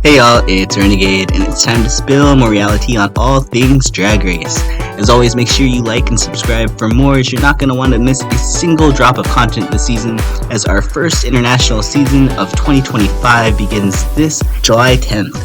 Hey y'all, it's Renegayde, and it's time to spill more reality on all things Drag Race. As always, make sure you like and subscribe for more, as you're not going to want to miss a single drop of content this season, as our first international season of 2025 begins this July 10th.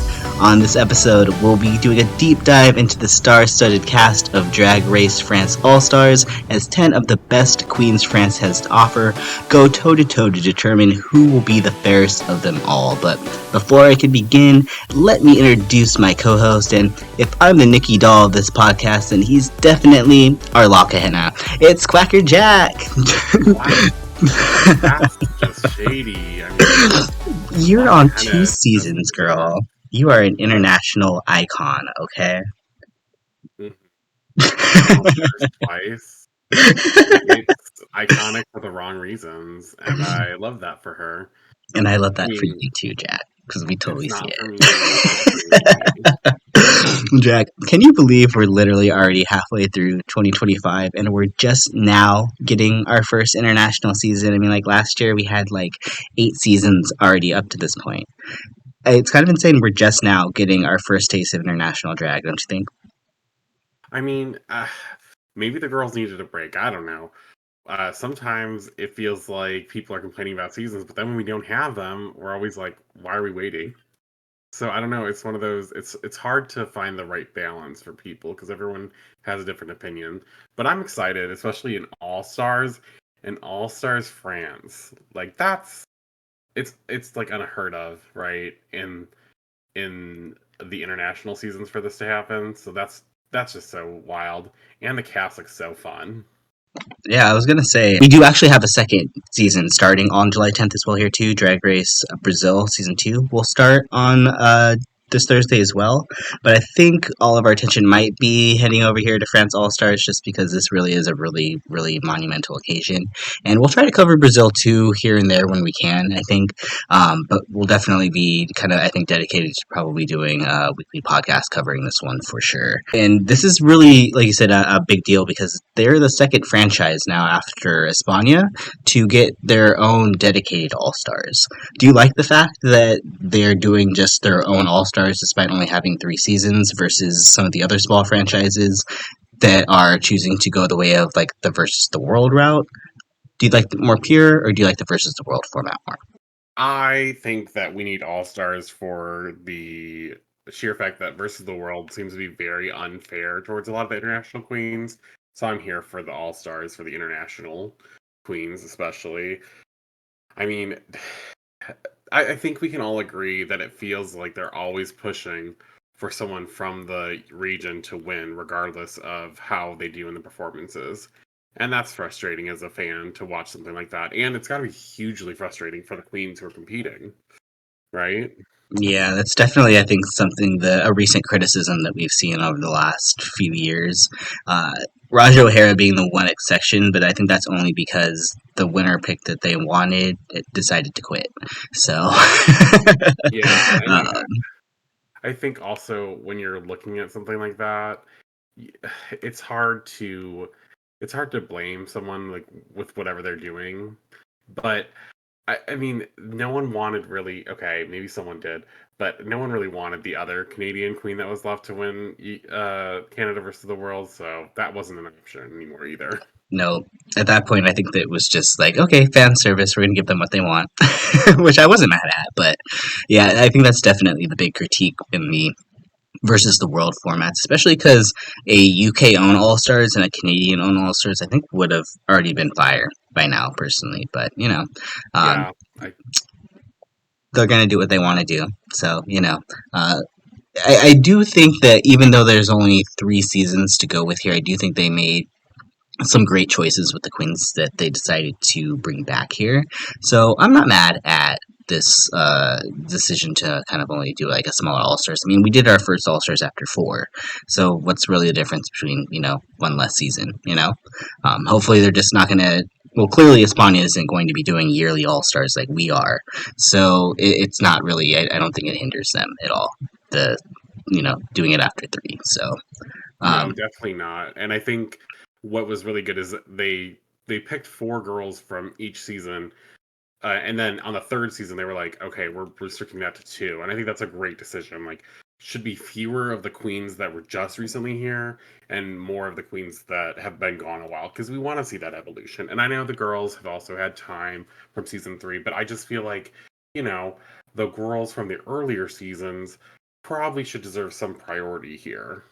On this episode, we'll be doing a deep dive into the star-studded cast of Drag Race France All-Stars, as 10 of the best queens France has to offer go toe-to-toe to determine who will be the fairest of them all. But before I can begin, let me introduce my co-host, and if I'm the Nicki doll of this podcast, then he's definitely our Lakahena. It's QuackrrJack! That's just shady. I mean, You're on 2 seasons, girl. You are an international icon, okay? Twice. It's iconic for the wrong reasons, and I love that for her. And I love that for you too, Jack, because we totally see it. Jack, can you believe we're literally already halfway through 2025 and we're just now getting our first international season? I mean, like last year we had like 8 seasons already up to this point. It's kind of insane we're just now getting our first taste of international drag, don't you think? I mean, maybe the girls needed a break. I don't know. Sometimes it feels like people are complaining about seasons, but then when we don't have them, we're always like, why are we waiting? So I don't know. It's one of those. It's hard to find the right balance for people because everyone has a different opinion. But I'm excited, especially in All Stars and All Stars France. Like it's like unheard of, right? In the international seasons for this to happen. So that's just so wild, and the cast looks so fun. Yeah, I was gonna say we do actually have a second season starting on July 10th as well here too. Drag Race Brazil season 2 will start on this Thursday as well. But I think all of our attention might be heading over here to France All Stars, just because this really is a really, really monumental occasion. And we'll try to cover Brazil too here and there when we can, I think. But we'll definitely be kind of, I think, dedicated to probably doing a weekly podcast covering this one for sure. And this is really, like you said, a big deal because they're the second franchise now after España to get their own dedicated All Stars. Do you like the fact that they're doing just their own All Stars despite only having 3 seasons versus some of the other small franchises that are choosing to go the way of like the versus the world route? Do you like the more pure, or do you like the versus the world format more? I think that we need All Stars for the sheer fact that versus the world seems to be very unfair towards a lot of the international queens. So I'm here for the All Stars for the international queens, especially. I mean, I think we can all agree that it feels like they're always pushing for someone from the region to win, regardless of how they do in the performances. And that's frustrating as a fan to watch something like that. And it's got to be hugely frustrating for the queens who are competing, right? Yeah, that's definitely, I think, a recent criticism that we've seen over the last few years. Raja O'Hara being the one exception, but I think that's only because the winner pick that they wanted decided to quit. So, yeah, I think also when you're looking at something like that, it's hard to blame someone like with whatever they're doing, but I mean, no one wanted really. Okay, maybe someone did, but no one really wanted the other Canadian queen that was left to win Canada versus the world, so that wasn't an option anymore either. No, at that point, I think that it was just like, okay, fan service, we're going to give them what they want, which I wasn't mad at, but yeah, I think that's definitely the big critique in the versus the world formats, especially because a UK owned All Stars and a Canadian owned All Stars, I think, would have already been fire by now, personally. But they're gonna do what they want to do. So I do think that even though there's only 3 seasons to go with here, I do think they made some great choices with the queens that they decided to bring back here. So I'm not mad at this decision to kind of only do like a smaller All Stars. I mean, we did our first All Stars after 4, so what's really the difference between one less season? Hopefully they're just not gonna. Well, clearly España isn't going to be doing yearly All Stars like we are, so it's not really. I don't think it hinders them at all. The doing it after 3. So no, definitely not. And I think what was really good is they picked 4 girls from each season And then on the third season, they were like, okay, we're restricting that to two. And I think that's a great decision. Like, should be fewer of the queens that were just recently here and more of the queens that have been gone a while because we want to see that evolution. And I know the girls have also had time from season three, but I just feel like, you know, the girls from the earlier seasons probably should deserve some priority here.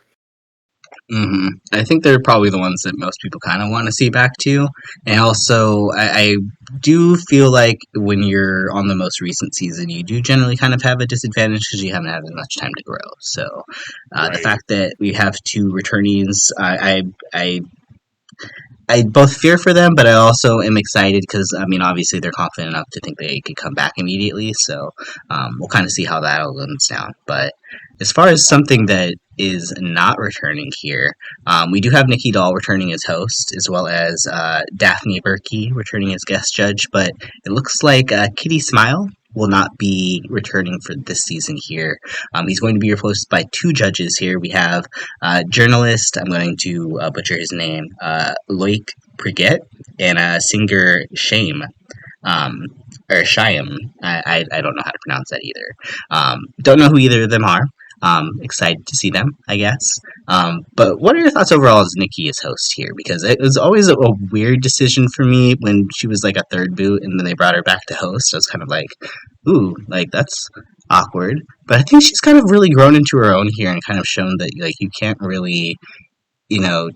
I think they're probably the ones that most people kind of want to see back to. And also, I do feel like when you're on the most recent season, you do generally kind of have a disadvantage because you haven't had as much time to grow. So, the Right. fact that we have two returnees, I both fear for them, but I also am excited because I mean, obviously, they're confident enough to think they could come back immediately. So we'll kind of see how that all goes down. But as far as something that is not returning here, we do have Nikki Doll returning as host, as well as Daphne Berkey returning as guest judge. But it looks like Kitty Smile will not be returning for this season here. He's going to be replaced by two judges here. We have journalist, I'm going to butcher his name, Loic Priget, and singer Shame. Um, or Shyam. I don't know how to pronounce that either. Don't know who either of them are. Excited to see them, I guess. But what are your thoughts overall as Nikki as host here? Because it was always a weird decision for me when she was like a third boot and then they brought her back to host. I was kind of like, ooh, like that's awkward. But I think she's kind of really grown into her own here and kind of shown that like you can't really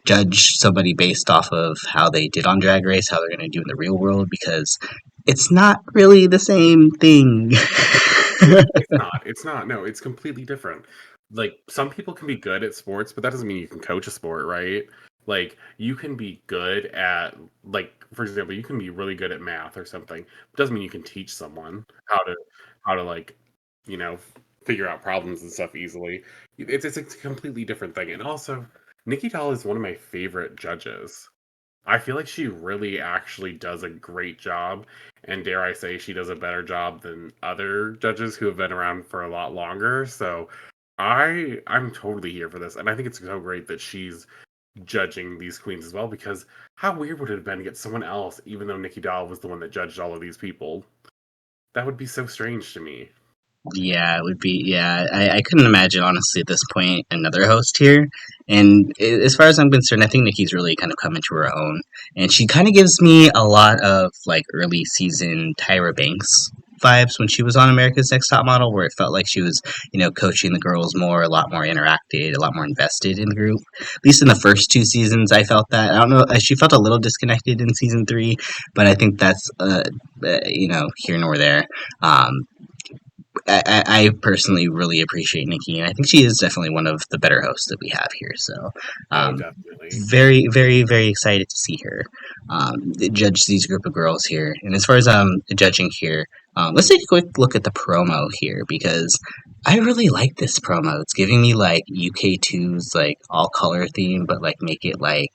judge somebody based off of how they did on Drag Race, how they're going to do in the real world, because it's not really the same thing. It's not. It's not. No, it's completely different. Like some people can be good at sports, but that doesn't mean you can coach a sport, right? Like you can be good at like for example, you can be really good at math or something. It doesn't mean you can teach someone how to like, you know, figure out problems and stuff easily. It's a completely different thing. And also, Nikki Doll is one of my favorite judges. I feel like she really actually does a great job, and dare I say, she does a better job than other judges who have been around for a lot longer. So I'm totally here for this, and I think it's so great that she's judging these queens as well. Because how weird would it have been to get someone else, even though Nikki Doll was the one that judged all of these people? That would be so strange to me. Yeah, it would be. Yeah, I couldn't imagine, honestly, at this point, another host here. And as far as I'm concerned, I think Nikki's really kind of come into her own. And she kind of gives me a lot of like early season Tyra Banks vibes when she was on America's Next Top Model, where it felt like she was, coaching the girls more, a lot more interacted, a lot more invested in the group. At least in the first two seasons, I felt that. I don't know, she felt a little disconnected in season three, but I think that's, here nor there. I personally really appreciate Nikki, and I think she is definitely one of the better hosts that we have here. So, Oh, um, definitely. very, very, very excited to see her judge these group of girls here. And as far as judging here, let's take a quick look at the promo here because I really like this promo. It's giving me like UK2's like all color theme, but like make it like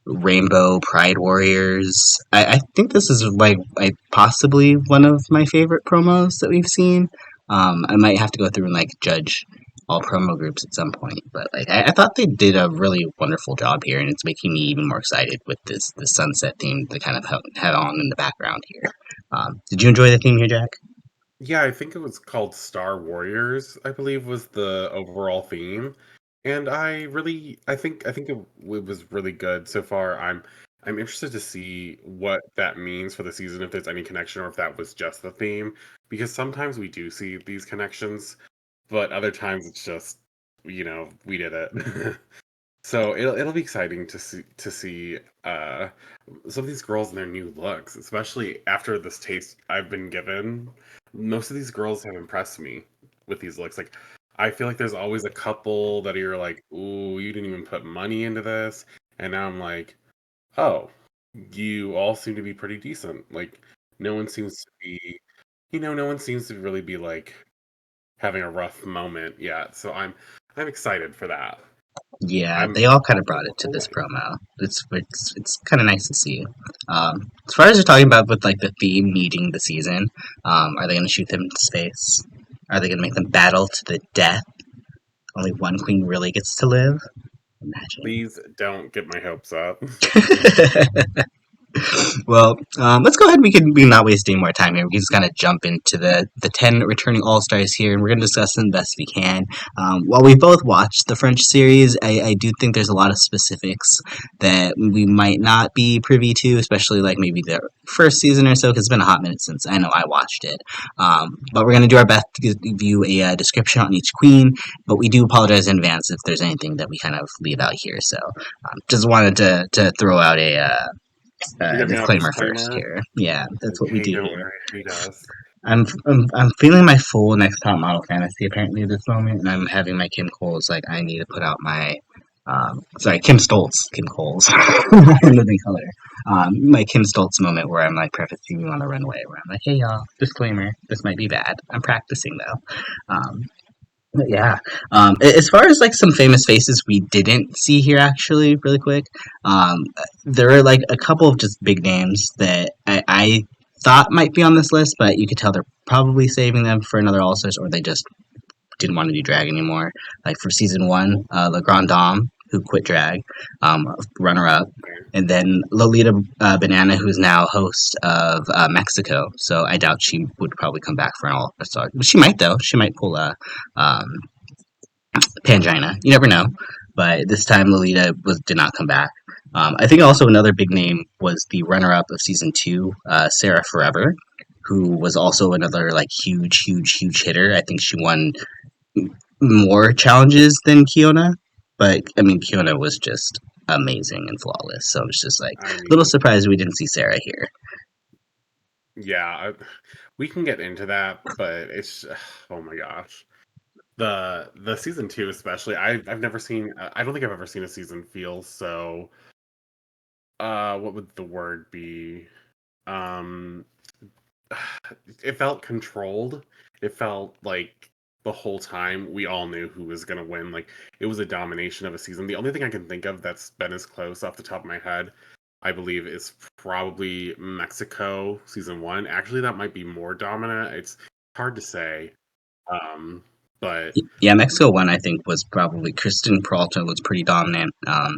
Rainbow Pride Warriors. I think this is like possibly one of my favorite promos that we've seen. I might have to go through and like judge all promo groups at some point, but like I thought they did a really wonderful job here, and it's making me even more excited with this sunset theme that kind of had on in the background here. Did you enjoy the theme here, Jack? Yeah, I think it was called Star Warriors, I believe was the overall theme. And I think it was really good so far. I'm interested to see what that means for the season, if there's any connection or if that was just the theme. Because sometimes we do see these connections, but other times it's just, we did it. So it'll be exciting to see some of these girls in their new looks, especially after this taste I've been given. Most of these girls have impressed me with these looks. Like I feel like there's always a couple that you're like, "Ooh, you didn't even put money into this," and now I'm like, "Oh, you all seem to be pretty decent." Like no one seems to be, no one seems to really be like having a rough moment yet. So I'm excited for that. Yeah, I'm they all kind of hoping brought it it will to go this away. promo. It's kind of nice to see. As far as you're talking about with like the theme needing the season, are they going to shoot them into space? Are they going to make them battle to the death? Only one queen really gets to live. Imagine. Please don't get my hopes up. Well, let's go ahead. We can not waste any more time here. We can just kind of jump into the 10 returning All Stars here, and we're going to discuss them best we can. While we both watched the French series, I do think there's a lot of specifics that we might not be privy to, especially like maybe the first season or so, because it's been a hot minute since I know I watched it. But we're going to do our best to give you a description on each queen, but we do apologize in advance if there's anything that we kind of leave out here. So just wanted to throw out You're giving out a disclaimer first disclaimer. here. Yeah, that's what we Okay, do don't here. worry, he does. I'm feeling my full next top model fantasy apparently at this moment, and I'm having my Kim Coles like I need to put out my sorry Kim Stoltz Kim Coles living color my Kim Stoltz moment where I'm like prefacing you on the runway where I'm like, hey y'all, disclaimer, this might be bad. I'm practicing though. But yeah, as far as like some famous faces we didn't see here, actually, really quick, um, there are like a couple of just big names that I thought might be on this list, but you could tell they're probably saving them for another All Stars, or they just didn't want to do drag anymore. Like for season one, Le Grand Dame, who quit drag, runner up, Okay. and then Lolita Banana, who's now host of Mexico. So I doubt she would probably come back for an All Star. She might though. She might pull a um, Pangina. You never know. But this time Lolita did not come back. I think also another big name was the runner-up of season two, Sarah Forever, who was also another like huge hitter. I think she won more challenges than Kiona, but I mean Kiona was just amazing and flawless. So it's just like I a little mean, surprised we didn't see Sarah here. yeah, we can get into that, but it's oh my gosh. The season two especially, I've never seen. I don't think I've ever seen a season feel so. What would the word be? Um, it felt controlled. It felt like the whole time we all knew who was gonna win. Like it was a domination of a season. The only thing I can think of that's been as close off the top of my head, I believe, is probably Mexico season one. Actually, that might be more dominant. It's hard to say. Um, but Yeah, Mexico one I think was probably Kristen Peralta was pretty dominant.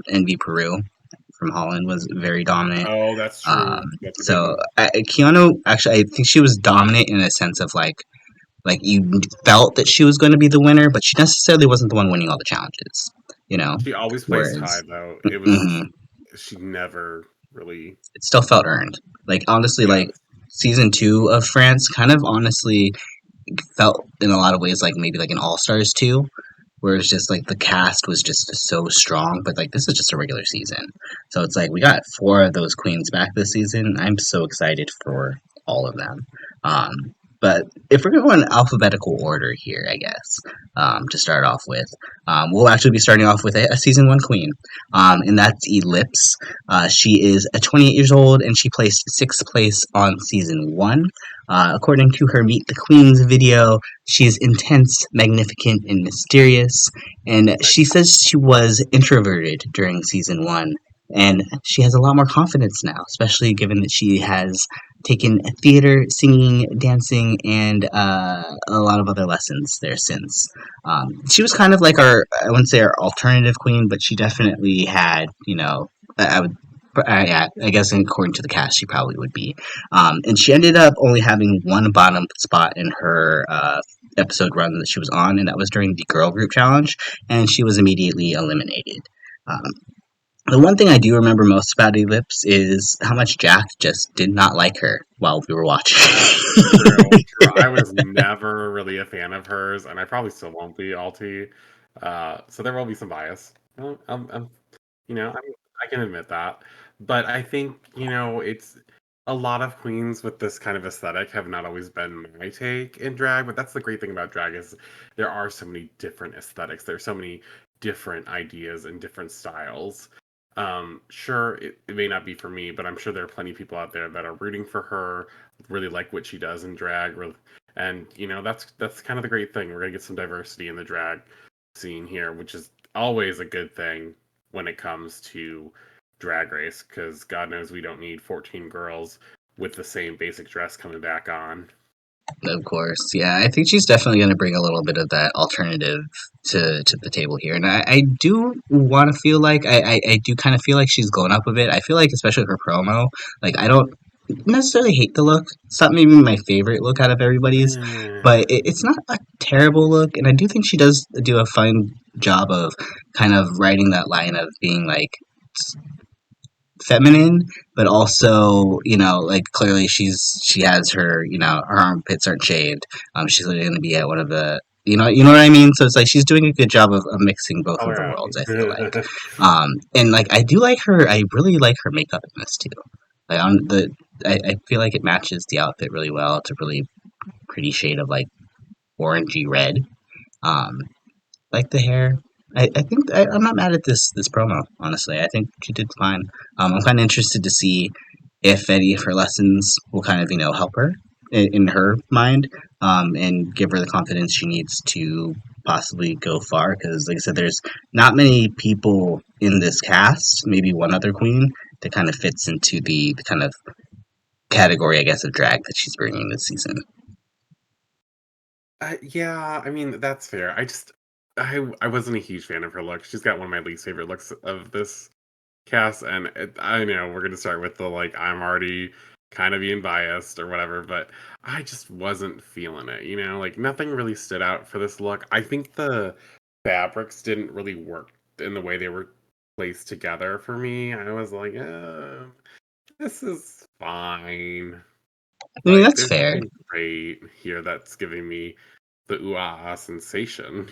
Envy Peru from Holland was very dominant. oh, that's Um, true. That's a good so one. Keanu actually, I think she was dominant in a sense of like you felt that she was going to be the winner, but she necessarily wasn't the one winning all the challenges. You know, She always plays whereas tied though. It was mhm, she never really. it still felt earned. Like honestly, like Yes, season two of France kind of honestly felt in a lot of ways like maybe like an All Stars two, where it's just like the cast was just so strong, but like this is just a regular season. So it's like we got four of those queens back this season. I'm so excited for all of them. But if we're going to go in alphabetical order here, I guess, to start off with, we'll actually be starting off with a season one queen, and that's Elips. She is 28 years old and she placed sixth place on season one. According to her Meet the Queens video, she is intense, magnificent, and mysterious. And she says she was introverted during season one. And she has a lot more confidence now, especially given that she has taken theater, singing, dancing, and a lot of other lessons there since. She was kind of like I wouldn't say our alternative queen, but she definitely had, I would. Yeah, I guess according to the cast, she probably would be. And she ended up only having one bottom spot in her episode run that she was on, and that was during the girl group challenge, and she was immediately eliminated. Um, the one thing I do remember most about Elips is how much Jack just did not like her while we were watching. that's true. True. I was never really a fan of hers, and I probably still won't be. Alti. So there will be some bias. I'm you know, I can admit that. But I think, it's a lot of queens with this kind of aesthetic have not always been my take in drag, but that's the great thing about drag is there are so many different aesthetics. There's so many different ideas and different styles. Sure, it may not be for me, but I'm sure there are plenty of people out there that are rooting for her, really like what she does in drag, and that's kind of the great thing. We're gonna get some diversity in the drag scene here, which is always a good thing when it comes to drag race, because God knows we don't need 14 girls with the same basic dress coming back on. Of course, yeah. I think she's definitely going to bring a little bit of that alternative to the table here, and I do want to feel like I do kind of feel like she's going up a bit. I feel like, especially her promo, like I don't necessarily hate the look. It's not maybe my favorite look out of everybody's, but Eh, it's not a terrible look, and I do think she does do a fine job of kind of writing that line of being like feminine, but also, like clearly she has her, her armpits aren't shaved. She's literally going to be at one of the, you know what I mean. So it's like she's doing a good job of mixing both of color the out. worlds. I feel like, and like I do like her. I really like her makeup in this too. Like on the, I feel like it matches the outfit really well. It's a really pretty shade of like orangey red. Um, like the hair. I think I'm not mad at this promo. Honestly, I think she did fine. I'm kind of interested to see if any of her lessons will kind of help her in her mind, and give her the confidence she needs to possibly go far. Because like I said, there's not many people in this cast. Maybe one other queen that kind of fits into the kind of category, I guess, of drag that she's bringing this season. Yeah, I mean that's fair. I wasn't a huge fan of her look. She's got one of my least favorite looks of this cast, and I know we're gonna start with the like I'm already kind of being biased or whatever, but I just wasn't feeling it. Like nothing really stood out for this look. I think the fabrics didn't really work in the way they were placed together for me. I was like, this is fine. I mean, Like, that's there's fair. nothing great here that's giving me the ooh ah sensation.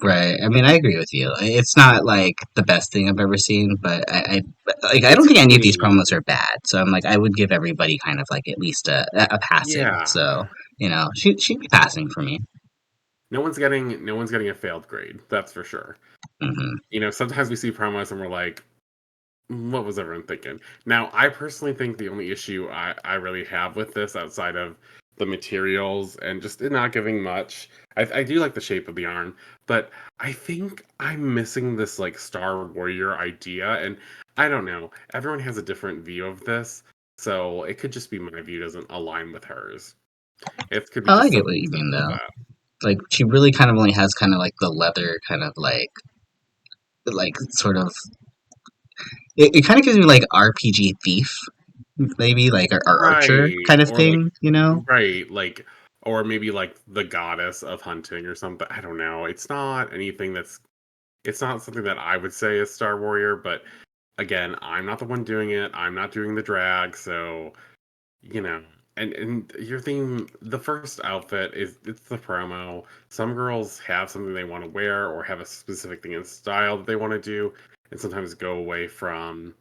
Right. I mean, I agree with you. It's not like the best thing I've ever seen, but I don't It's think any of these clean. promos are bad. So I'm like, I would give everybody kind of like at least a passing. So Yeah. she'd be passing for me. No one's getting a failed grade, that's for sure. Hmm. Sometimes we see promos and we're like, what was everyone thinking? Now, I personally think the only issue I really have with this, outside of the materials and just it not giving much, I do like the shape of the arm, but I think I'm missing this like Star Warrior idea, and I don't know. Everyone has a different view of this, so it could just be my view doesn't align with hers. It could be Oh, I just get what something you mean simple as though. that. Like she really kind of only has kind of like the leather kind of like sort of. It kind of gives me like RPG thief, maybe like or archer Right. kind of Or like thing. You know? right, like or maybe like the goddess of hunting or something. I don't know. It's not something that I would say is Star Warrior, but again, I'm not the one doing it. I'm not doing the drag, so you know. And your theme, the first outfit it's the promo. Some girls have something they want to wear or have a specific thing in style that they want to do, and sometimes go away from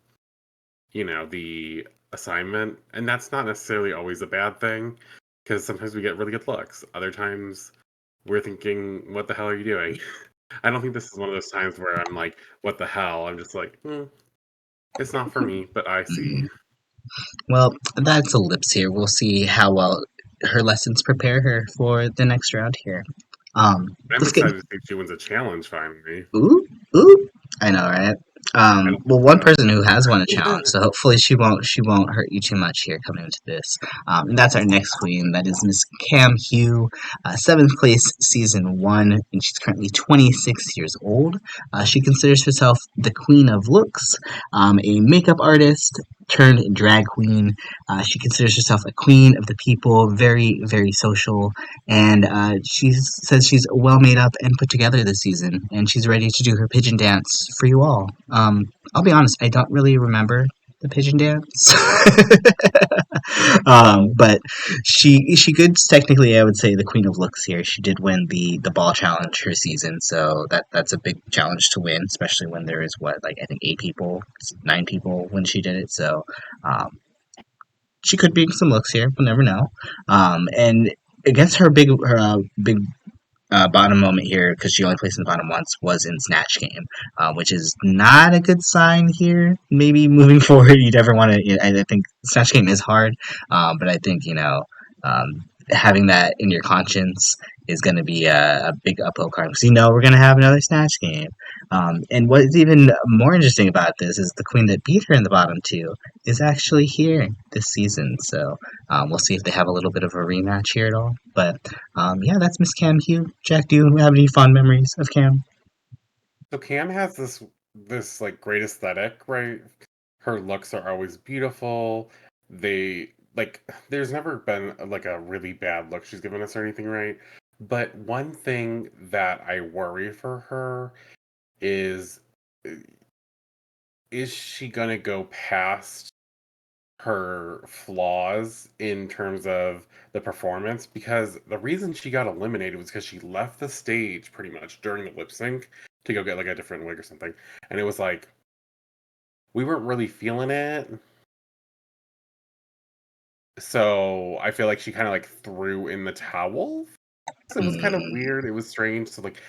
the assignment, and that's not necessarily always a bad thing because sometimes we get really good looks. Other times we're thinking, what the hell are you doing? I don't think this is one of those times where I'm like, what the hell? I'm just like, it's not for me, but I see. Mhm. Well, that's Elips here. We'll see how well her lessons prepare her for the next round here. I'm Let's get excited to see if she wins a challenge finally. ooh ooh. I know, right? I don't think Well, she one person who has won a challenge, will. so hopefully she won't hurt you too much here coming into this. And that's our next queen. That is Miss Kam Hugh, seventh place, season one, and she's currently 26 years old. She considers herself the queen of looks, a makeup artist turned drag queen. She considers herself a queen of the people, very very social, and she says she's well made up and put together this season, and she's ready to do her pigeon dance for you all. I'll be honest, I don't really remember the pigeon dance, Well, but she could technically, I would say, the queen of looks here. She did win the ball challenge her season, so that's a big challenge to win, especially when there is what, like I think 8 people, 9 people when she did it. So um, she could be some looks here. We'll never know. And I guess her big bottom moment here, because she only placed in the bottom once, was in Snatch Game, which is not a good sign here. Maybe moving forward, you'd ever want to. I think Snatch Game is hard, but I think having that in your conscience is going to be a big uphill climb. Because we're going to have another Snatch Game. And what's even more interesting about this is the queen that beat her in the bottom two is actually here this season. So we'll see if they have a little bit of a rematch here at all. But yeah, that's Miss Kam Hugh. Jack, do you have any fond memories of Kam? So Cam has this like great aesthetic, right? Her looks are always beautiful. They like there's never been like a really bad look she's given us or anything, right? But one thing that I worry for her is uh, is she gonna go past her flaws in terms of the performance? Because the reason she got eliminated was because she left the stage pretty much during the lip sync to go get like a different wig or something. And it was like we weren't really feeling it. So I feel like she kind of like threw in the towel. So it was kind of Mm, weird. It was strange. So like,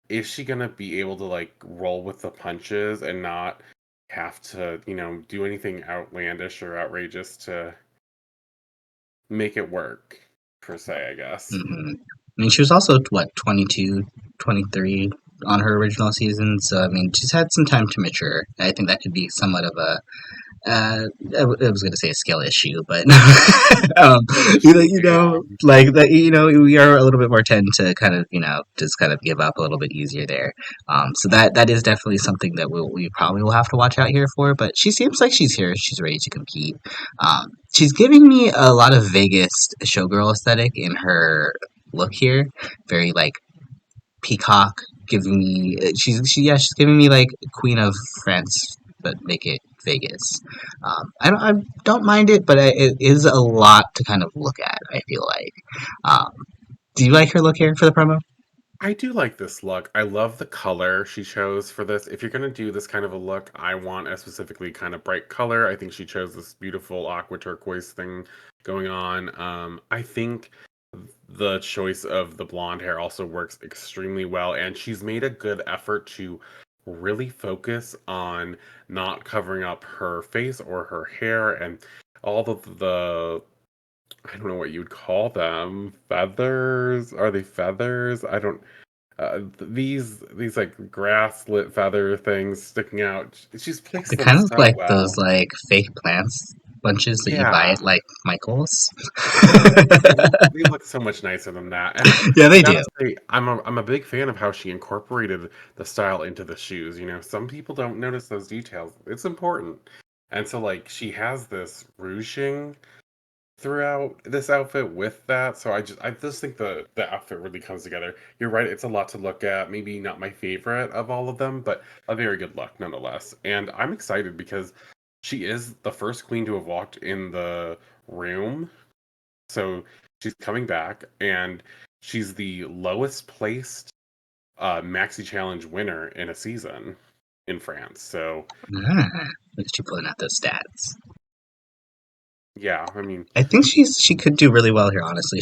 is she gonna be able to like roll with the punches and not have to, do anything outlandish or outrageous to make it work, per se, I guess. mhm. I mean, she was also, what, 22, 23 on her original season. So, I mean, she's had some time to mature. I think that could be somewhat of a I was going to say a skill issue, but Skill issue, yeah. like that, we are a little bit more tend to kind of, just kind of give up a little bit easier there. So that is definitely something that we probably will have to watch out here for. But she seems like she's here, she's ready to compete. She's giving me a lot of Vegas showgirl aesthetic in her look here, very like peacock, giving me she's giving me like Queen of France, but make it Vegas. I don't mind it, but it is a lot to kind of look at. I feel like. Um, do you like her look here for the promo? I do like this look. I love the color she chose for this. If you're going to do this kind of a look, I want a specifically kind of bright color. I think she chose this beautiful aqua turquoise thing going on. I think the choice of the blonde hair also works extremely well, and she's made a good effort to really focus on not covering up her face or her hair and all of the I don't know what you would call them. Feathers? Are they feathers? I don't. These like grass lit feather things sticking out. She's placed They're them kind of so like those well. like fake plants bunches that you buy Yeah, at like Michael's. they look so much nicer than that. And Yeah, I they gotta do. say, I'm a big fan of how she incorporated the style into the shoes. Some people don't notice those details. It's important. And so like she has this ruching throughout this outfit with that. So I just think the outfit really comes together. You're right, it's a lot to look at. Maybe not my favorite of all of them, but a very good look nonetheless. And I'm excited because she is the first queen to have walked in the room. So she's coming back and she's the lowest placed maxi challenge winner in a season in France. So Ah, look at you pulling out those stats. yeah, I mean, I think she could do really well here. Honestly,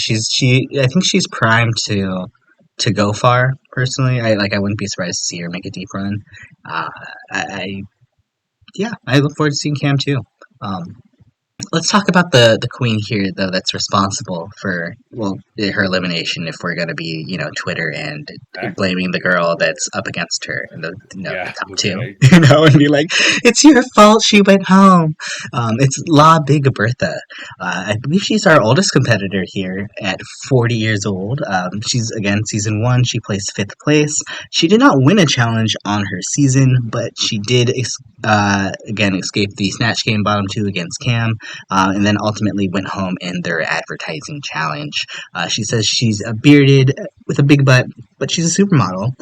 I think she's primed to go far. Personally, I wouldn't be surprised to see her make a deep run. Uh, I yeah, I look forward to seeing Cam too. Um, Let's talk about the queen here, though. That's responsible for her elimination. If we're gonna be Twitter and X. blaming the girl that's up against her in the Yeah, top two, okay. and be like, it's your fault she went home. It's La Big Bertha. I believe she's our oldest competitor here at 40 years old. She's again season one. She placed fifth place. She did not win a challenge on her season, but she did again escape the snatch game bottom two against Cam, and then ultimately went home in their advertising challenge. She says she's a bearded with a big butt, but she's a supermodel.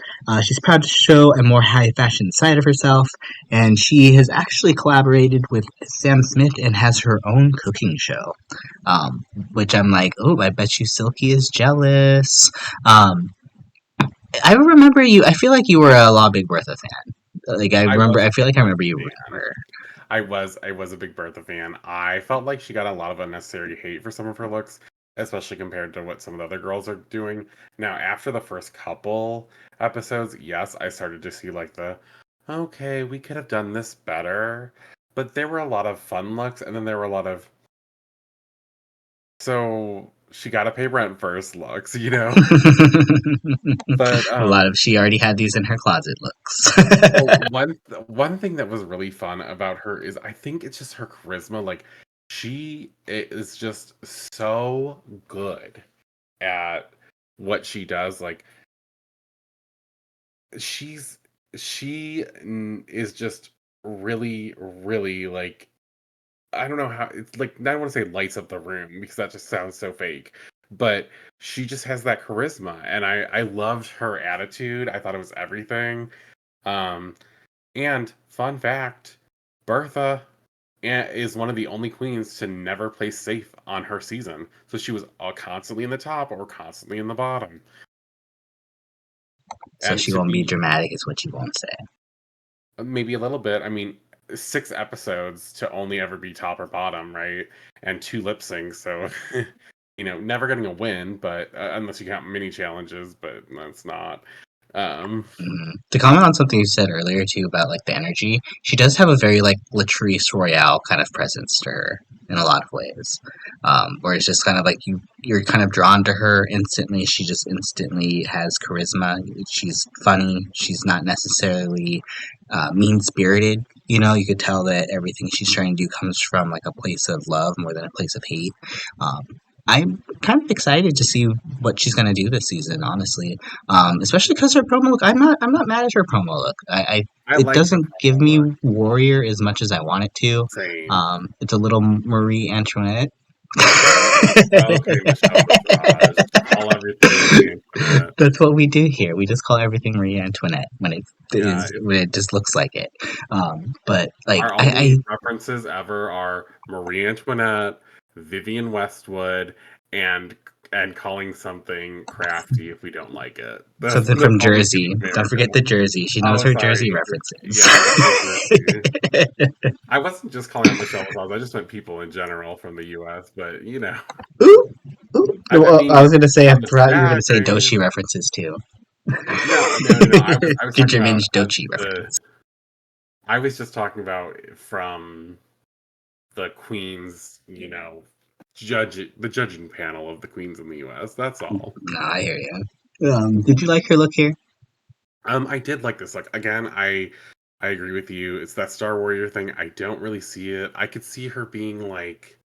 She's proud to show a more high fashion side of herself, and she has actually collaborated with Sam Smith and has her own cooking show. Um, which I'm like, oh, I bet you Silky is jealous. Um, I remember you. I feel like you were a La Big Bertha fan. Like I I remember. was a I feel Big like I remember Bertha you rooting for fan. her. I was a Big Bertha fan. I felt like she got a lot of unnecessary hate for some of her looks, especially compared to what some of the other girls are doing. Now, after the first couple episodes, yes, I started to see like okay, we could have done this better. But there were a lot of fun looks, and then there were a lot of so she got to pay rent first looks, But A lot of she already had these in her closet looks. well, one thing that was really fun about her is I think it's just her charisma. Like she is just so good at what she does. Like she's is just really, really like I don't know how it's like I don't want to say lights up the room because that just sounds so fake. But she just has that charisma and I loved her attitude. I thought it was everything. Um and fun fact, Bertha is one of the only queens to never play safe on her season. So she was constantly in the top or constantly in the bottom. So And she to won't be be dramatic, is what you won't say. maybe a little bit, I mean, 6 episodes to only ever be top or bottom, right? And 2 lip syncs, so never getting a win, but unless you count mini challenges, but that's not. Um, To comment on something you said earlier too about like the energy, she does have a very like Latrice Royale kind of presence to her in a lot of ways, where it's just kind of like you're kind of drawn to her instantly. She just instantly has charisma. She's funny. She's not necessarily mean spirited. You could tell that everything she's trying to do comes from like a place of love more than a place of hate. Um, I'm kind of excited to see what she's gonna do this season, honestly. Especially because her promo look. I'm not mad at her promo look. I It like her doesn't give promo me look. warrior as much as I want it to. Same. It's a little Marie Antoinette. Okay, Michelle Visage. Call everything Marie Antoinette. That's what we do here. We just call everything Marie Antoinette when Yeah, when it just looks like it. But like our only references ever are Marie Antoinette, Vivian Westwood, and calling something crafty if we don't like it. something That's from all we do Jersey. in Don't forget America. the Jersey. She knows Oh, her sorry. Jersey references. Yeah, that's so Jersey. I wasn't just calling out Michelle Visage. I just meant people in general from the U.S. But Ooh, ooh. I Well, I mean, was gonna say I on the thought you were gonna drag say race. Doshi references too. No, no, no, no. I was Good talking about revenge Dochi references. I was just talking about from the queens, the judging panel of the queens in the U.S. That's all. No, I hear you. Did you like her look here? I did like this. Like again, I agree with you. It's that Star Warrior thing. I don't really see it. I could see her being like,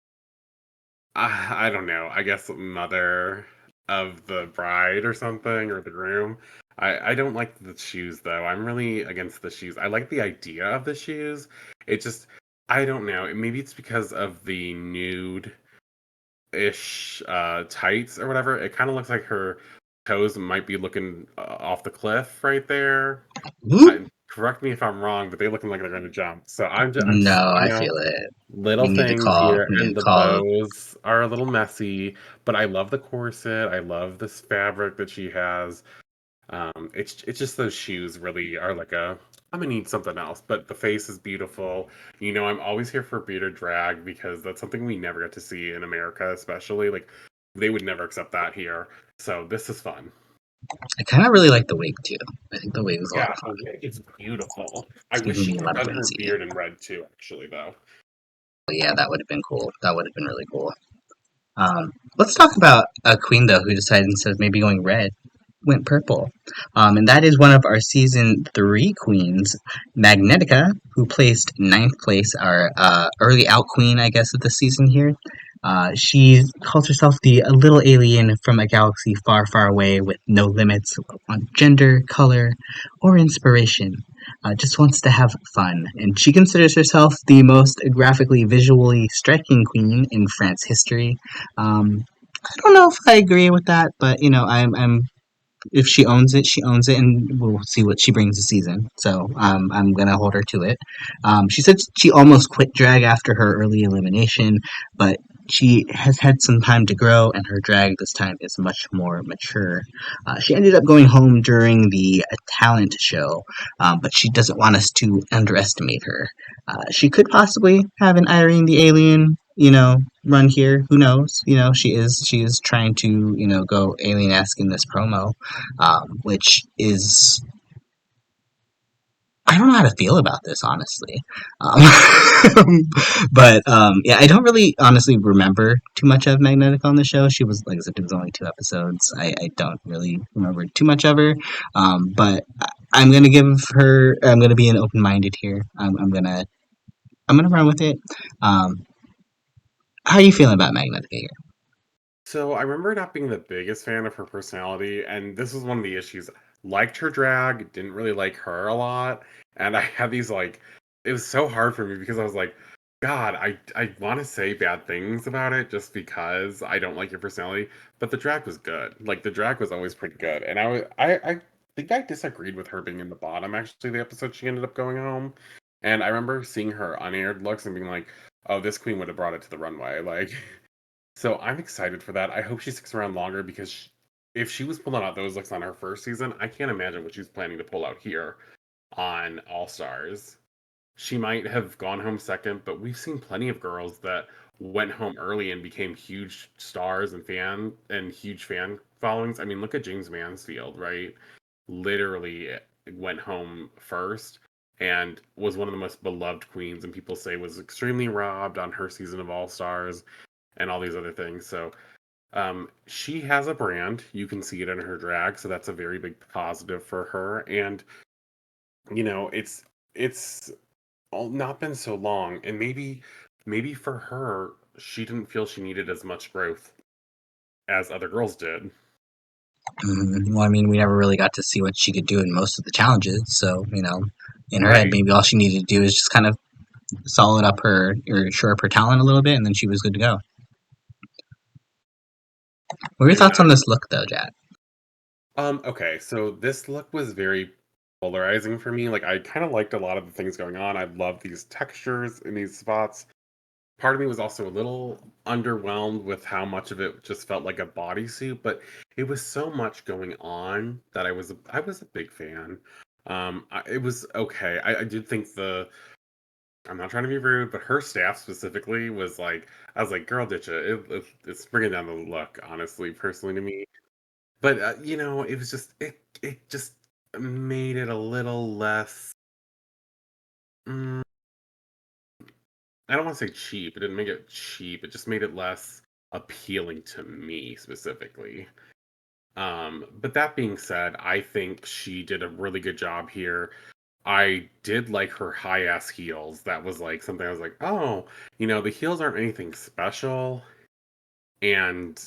I don't know. I guess mother of the bride or something or the groom. I don't like the shoes though. I'm really against the shoes. I like the idea of the shoes. It just I don't know. Maybe it's because of the nude ish tights or whatever. It kind of looks like her toes might be looking off the cliff right there. Whoop. Correct me if I'm wrong, but they looking like they're going to jump. So I'm No, just, I feel it. little things here, We need and to the call. bows are a little messy. But I love the corset. I love this fabric that she has. It's just those shoes really are like I'm gonna need something else. But the face is beautiful. I'm always here for bearded drag because that's something we never get to see in America, especially like they would never accept that here. So this is fun. I kind of really like the wig too. I think the wig is a lot Yeah, of fun. it's beautiful. I It's wish giving she me a could lot of have done her whimsy. beard in red too, actually, though. But yeah, that would have been cool. That would have been really cool. Let's talk about a queen though who decided instead of maybe going red, went purple. And that is one of our season 3 queens, Magnetica, who placed ninth place, our early out queen, I guess, of the season here. She calls herself the little alien from a galaxy far, far away with no limits on gender, color, or inspiration. Just wants to have fun. And she considers herself the most graphically, visually striking queen in France history. I don't know if I agree with that, but I'm if she owns it, she owns it, and we'll see what she brings this season. So I'm gonna hold her to it. She said she almost quit drag after her early elimination, but she has had some time to grow, and her drag this time is much more mature. She ended up going home during the talent show, but she doesn't want us to underestimate her. She could possibly have an Irene the Alien, run here. Who knows? She is trying to go alien-esque in this promo, which is I don't know how to feel about this, honestly. Um, but yeah, I don't really honestly remember too much of Magnetic on the show. She was, like I said, it was only 2 episodes. I don't really remember too much of her. But I'm gonna give her. I'm gonna be an open minded here. I'm gonna run with it. Um, how are you feeling about Magnetica here? So I remember not being the biggest fan of her personality, and this was one of the issues. Liked her drag, didn't really like her a lot, and I had these like, it was so hard for me because I was like, God, I want to say bad things about it just because I don't like your personality, but the drag was good. Like the drag was always pretty good, and I think I disagreed with her being in the bottom. Actually, the episode she ended up going home, and I remember seeing her unaired looks and being like, oh, this queen would have brought it to the runway, like. So I'm excited for that. I hope she sticks around longer because if she was pulling out those looks on her first season, I can't imagine what she's planning to pull out here on All Stars. She might have gone home second, but we've seen plenty of girls that went home early and became huge stars and huge fan followings. I mean, look at James Mansfield, right? Literally went home first and was one of the most beloved queens, and people say was extremely robbed on her season of All Stars and all these other things. So she has a brand. You can see it in her drag, so that's a very big positive for her. And it's not been so long, and maybe for her, she didn't feel she needed as much growth as other girls did. Well, I mean, we never really got to see what she could do in most of the challenges. So, in her head, Right. maybe all she needed to do is just kind of solid up her or shore up her talent a little bit, and then she was good to go. What are your And thoughts on I'm this look, though, Jack? okay, so this look was very polarizing for me. Like I kind of liked a lot of the things going on. I love these textures in these spots. Part of me was also a little underwhelmed with how much of it just felt like a bodysuit, but it was so much going on that I was a big fan. It was okay. I did think I'm not trying to be rude, but her staff specifically was like, I was like, girl, ditch it. It's bringing down the look, honestly, personally to me. But it was just it just made it a little less. mm, I don't want to say cheap. It didn't make it cheap. It just made it less appealing to me specifically. But that being said, I think she did a really good job here. I did like her high ass heels. That was like something I was like, oh, the heels aren't anything special, and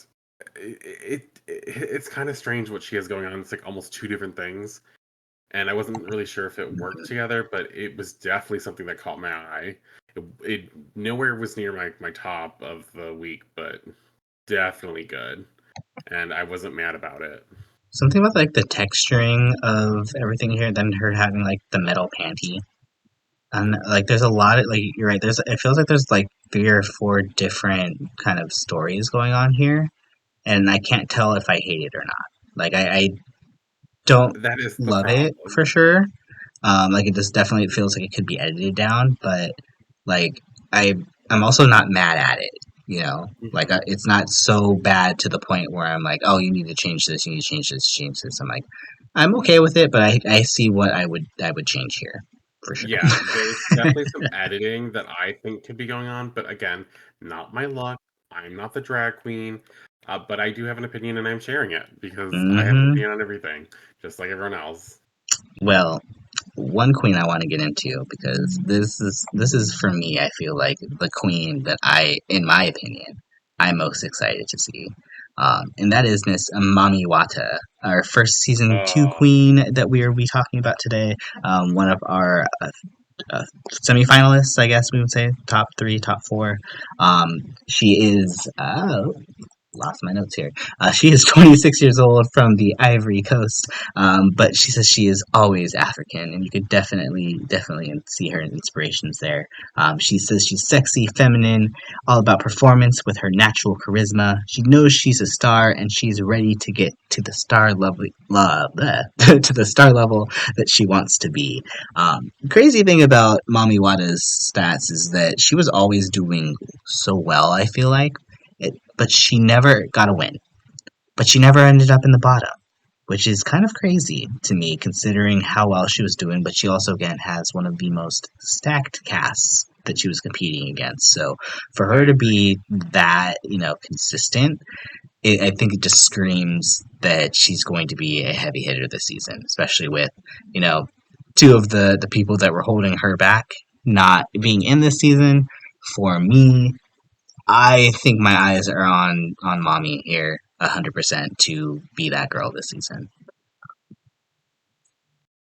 it's kind of strange what she has going on. It's like almost two different things, and I wasn't really sure if it worked together, but it was definitely something that caught my eye. It nowhere was near my top of the week, but definitely good, and I wasn't mad about it. Something about like the texturing of everything here, then her having like the metal panty, and like there's a lot of like you're right. It feels like there's like 3 or 4 different kind of stories going on here, and I can't tell if I hate it or not. Like I don't That is the love it for problem. sure. Like it just definitely feels like it could be edited down, but like I I'm also not mad at it. Like Mhm. it's not so bad to the point where I'm like, oh, you need to change this, you need to change this, change this. I'm okay with it, but I see what I would change here for sure. Yeah, there's definitely some editing that I think could be going on, but again, not my luck. I'm not the drag queen, but I do have an opinion and I'm sharing it because I have an hmm opinion on everything, just like everyone else. Well, one queen I want to get into because this is for me. I feel like the queen that in my opinion, I'm most excited to see, and that is Miss Mami Watta, our first season 2 Uh, queen that we are be talking about today. One of our semifinalists, I guess we would say, top 3, top 4. She is lost my notes here. She is 26 years old from the Ivory Coast, but she says she is always African, and you could definitely see her inspirations there. She says she's sexy, feminine, all about performance with her natural charisma. She knows she's a star, and she's ready to get to the star level, to the star level that she wants to be. Crazy thing about Mami Wada's stats is that she was always doing so well. I feel like but she never got a win. But she never ended up in the bottom. which is kind of crazy to me considering how well she was doing. But she also, again, has one of the most stacked casts that she was competing against. So for I her to agree. be that, consistent, I think it just screams that she's going to be a heavy hitter this season, especially with, you know, two of the people that were holding her back not being in this season. For me, I think my eyes are on Mommy here 100% to be that girl this season.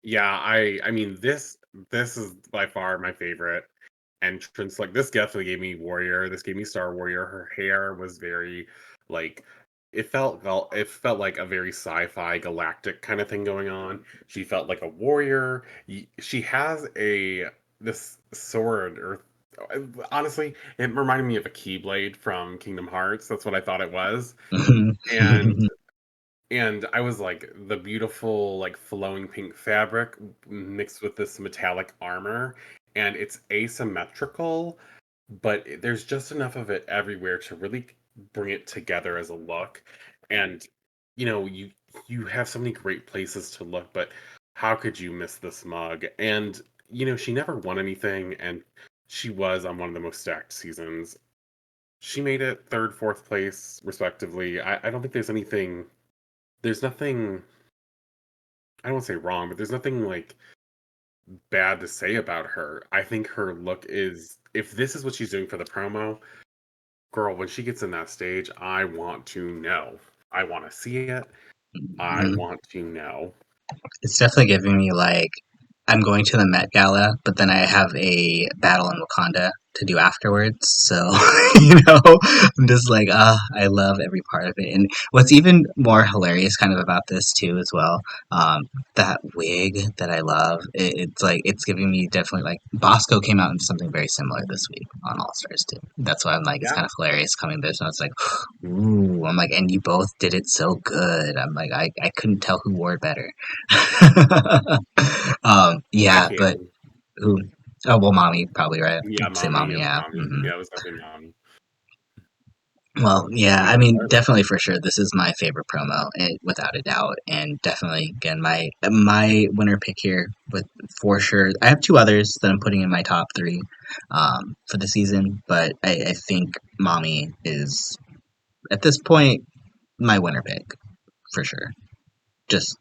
Yeah, I mean this is by far my favorite entrance. Like this definitely gave me Warrior. This gave me Star Warrior. Her hair was very like it felt like a very sci-fi galactic kind of thing going on. She felt like a warrior. She has a this sword or honestly, it reminded me of a Keyblade from Kingdom Hearts. That's what I thought it was. And I was like the beautiful like flowing pink fabric mixed with this metallic armor, and it's asymmetrical, but there's just enough of it everywhere to really bring it together as a look. And you have so many great places to look, but how could you miss this mug? And she never won anything, and she was on one of the most stacked seasons. She made it third, fourth place, respectively. I don't think there's nothing, I don't want to say wrong, but there's nothing like bad to say about her. I think her look is, if this is what she's doing for the promo, girl, when she gets in that stage, I want to know. I want to see it. I want to know. It's definitely giving me like I'm going to the Met Gala, but then I have a battle in Wakanda to do afterwards. So, I'm just like, I love every part of it. And what's even more hilarious kind of about this too, as well, that wig that I love, it's like, it's giving me definitely like, Bosco came out in something very similar this week on All Stars too. That's why I'm like, it's Yeah, kind of hilarious coming this. And it's like, ooh, I'm like, and you both did it so good. I'm like, I couldn't tell who wore it better. I Yeah, but can. who? Oh, well, mommy, probably, right? Yeah, Say mommy. It mommy, was yeah. mommy. Yeah, it was definitely mommy. Well, yeah, I Yeah, mean, definitely for sure, this is my favorite promo, without a doubt, and definitely, again, my winner pick here, with for sure. I have two others that I'm putting in my top three, for the season, but I think mommy is at this point my winner pick for sure, just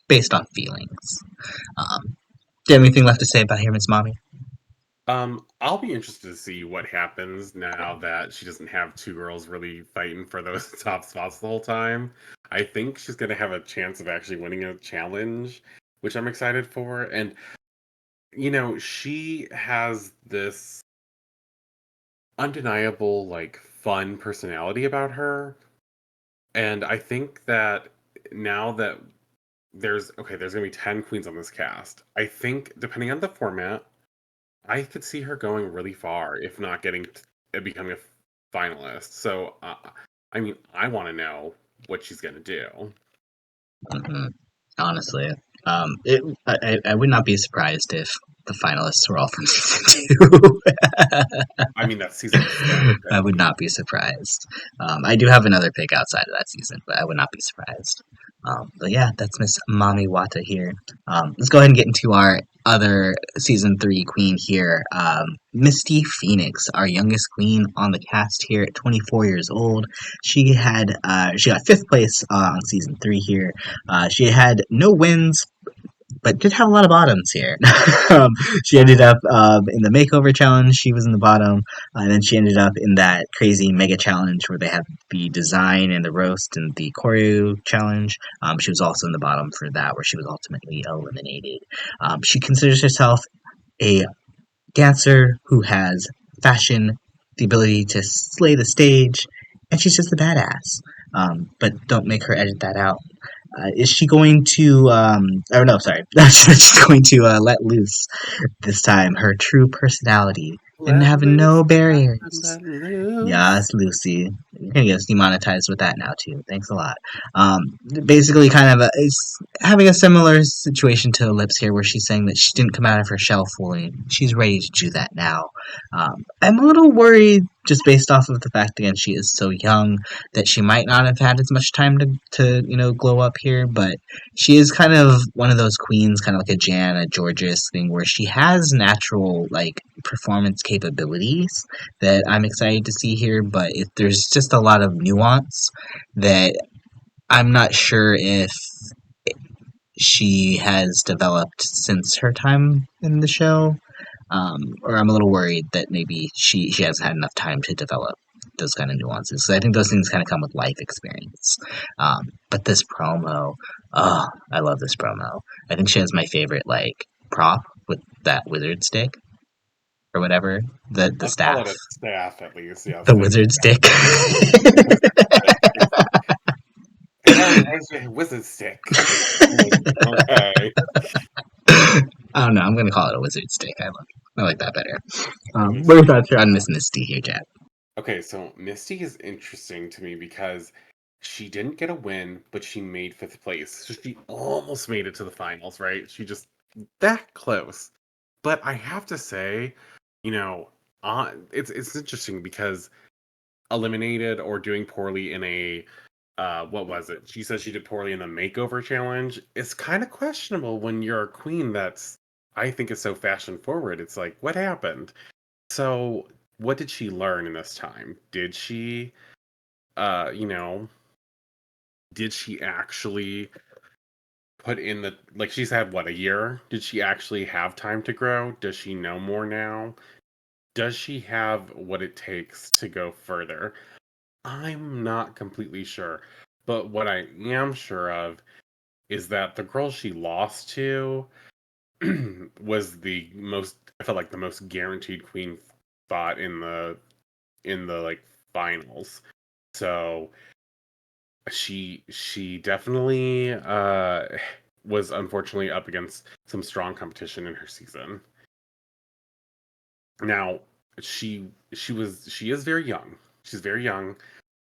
based on feelings. Do you have anything left to say about here, Miss Mommy? I'll be interested to see what happens now that she doesn't have two girls really fighting for those top spots the whole time. I think she's gonna have a chance of actually winning a challenge, which I'm excited for. And she has this undeniable, like, fun personality about her. And I think that now that there's gonna be 10 queens on this cast. I think depending on the format, I could see her going really far, if not becoming a finalist. So, I mean, I want to know what she's gonna do. Hmm. Honestly, I would not be surprised if the finalists were all from season two. I mean, that season was stacked. I I would mean, not be surprised. I do have another pick outside of that season, but I would not be surprised. But yeah, that's Miss Mami Watta here. Let's go ahead and get into our other season three queen here, Misty Phoenix, our youngest queen on the cast here at 24 years old. She got fifth place on season three here. She had no wins, but did have a lot of bottoms here. um, she ended up in the makeover challenge. She was in the bottom, and then she ended up in that crazy mega challenge where they had the design and the roast and the choreo challenge. She was also in the bottom for that, where she was ultimately eliminated. She considers herself a dancer who has fashion, the ability to slay the stage, and she's just a badass. But don't make her edit that out. Is she going to? Oh no, sorry. She's going to let loose this time her true personality and let have no loose, barriers. let loose. Yes, Lucy. You're gonna get us demonetized with that now too. Thanks a lot. Basically, kind of is having a similar situation to Elips here, where she's saying that she didn't come out of her shell fully. She's ready to do that now. I'm a little worried just based off of the fact again she is so young that she might not have had as much time to glow up here, but she is kind of one of those queens, kind of like a Jan, a Georges thing, where she has natural like performance capabilities that I'm excited to see here, but there's just a lot of nuance that I'm not sure if she has developed since her time in the show, or I'm a little worried that maybe she hasn't had enough time to develop those kind of nuances. So I think those things kind of come with life experience. But this promo, oh, I love this promo. I think she has my favorite like prop with that wizard stick or whatever, the Let's call staff, it a staff at least. Yes, the thank you. wizard stick. Wizard stick. Everybody has a wizard stick. I'm like, okay. I don't know. I'm gonna call it a wizard stick. I like that better. Wizard What are your stick. thoughts on Miss Misty here, Jack? Okay, so Misty is interesting to me because she didn't get a win, but she made fifth place. So she almost made it to the finals, right? She just that close. But I have to say, you know, it's interesting because eliminated or doing poorly in a what was it? She said she did poorly in the makeover challenge. It's kind of questionable when you're a queen that's I think is so fashion forward. It's like, what happened? So, what did she learn in this time? Did she, you know, did she actually put in the like she's had what a year? Did she actually have time to grow? Does she know more now? Does she have what it takes to go further? I'm not completely sure. But what I am sure of is that the girl she lost to was the most I felt like the most guaranteed queen spot in the like finals. So she definitely was unfortunately up against some strong competition in her season. Now she is very young. She's very young.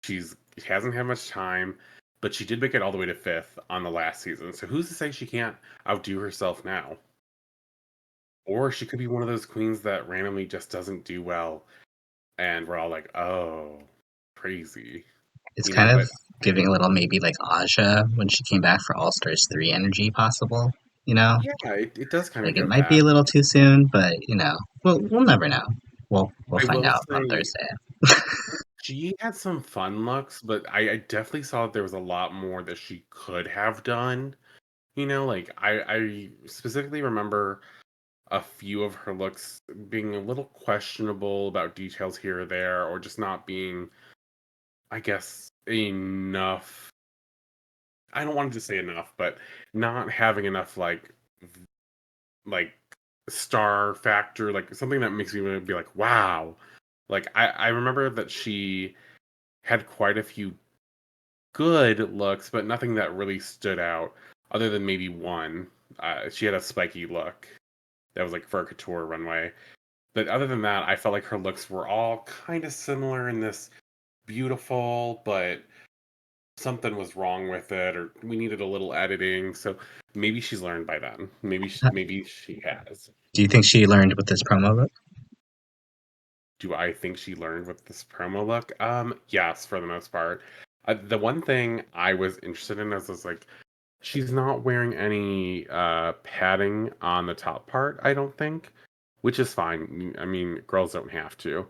She hasn't had much time, but she did make it all the way to fifth on the last season. So who's to say she can't outdo herself now? Or she could be one of those queens that randomly just doesn't do well, and we're all like, "Oh, crazy," It's you know. kind of But giving a little maybe like Aja when she came back for All Stars 3 energy possible, you know? yeah, it does kind of Like it give might be that. a little too soon, but we'll never know. We'll I find will out on say Thursday. she had some fun looks, but I definitely saw that there was a lot more that she could have done. You know, like I specifically remember a few of her looks being a little questionable about details here or there, or just not being, I guess, enough. I don't want to say enough, but not having enough like star factor, like something that makes me want to be like, wow. Like I remember that she had quite a few good looks, but nothing that really stood out other than maybe one. She had a spiky look that was like for a couture runway. But other than that, I felt like her looks were all kind of similar in this beautiful, but something was wrong with it, or we needed a little editing. So maybe she's learned by then. Maybe she has. Do you think she learned with this promo look? Do I think she learned with this promo look? Yes, for the most part. The one thing I was interested in is like she's not wearing any padding on the top part, I don't think, which is fine. I mean, girls don't have to.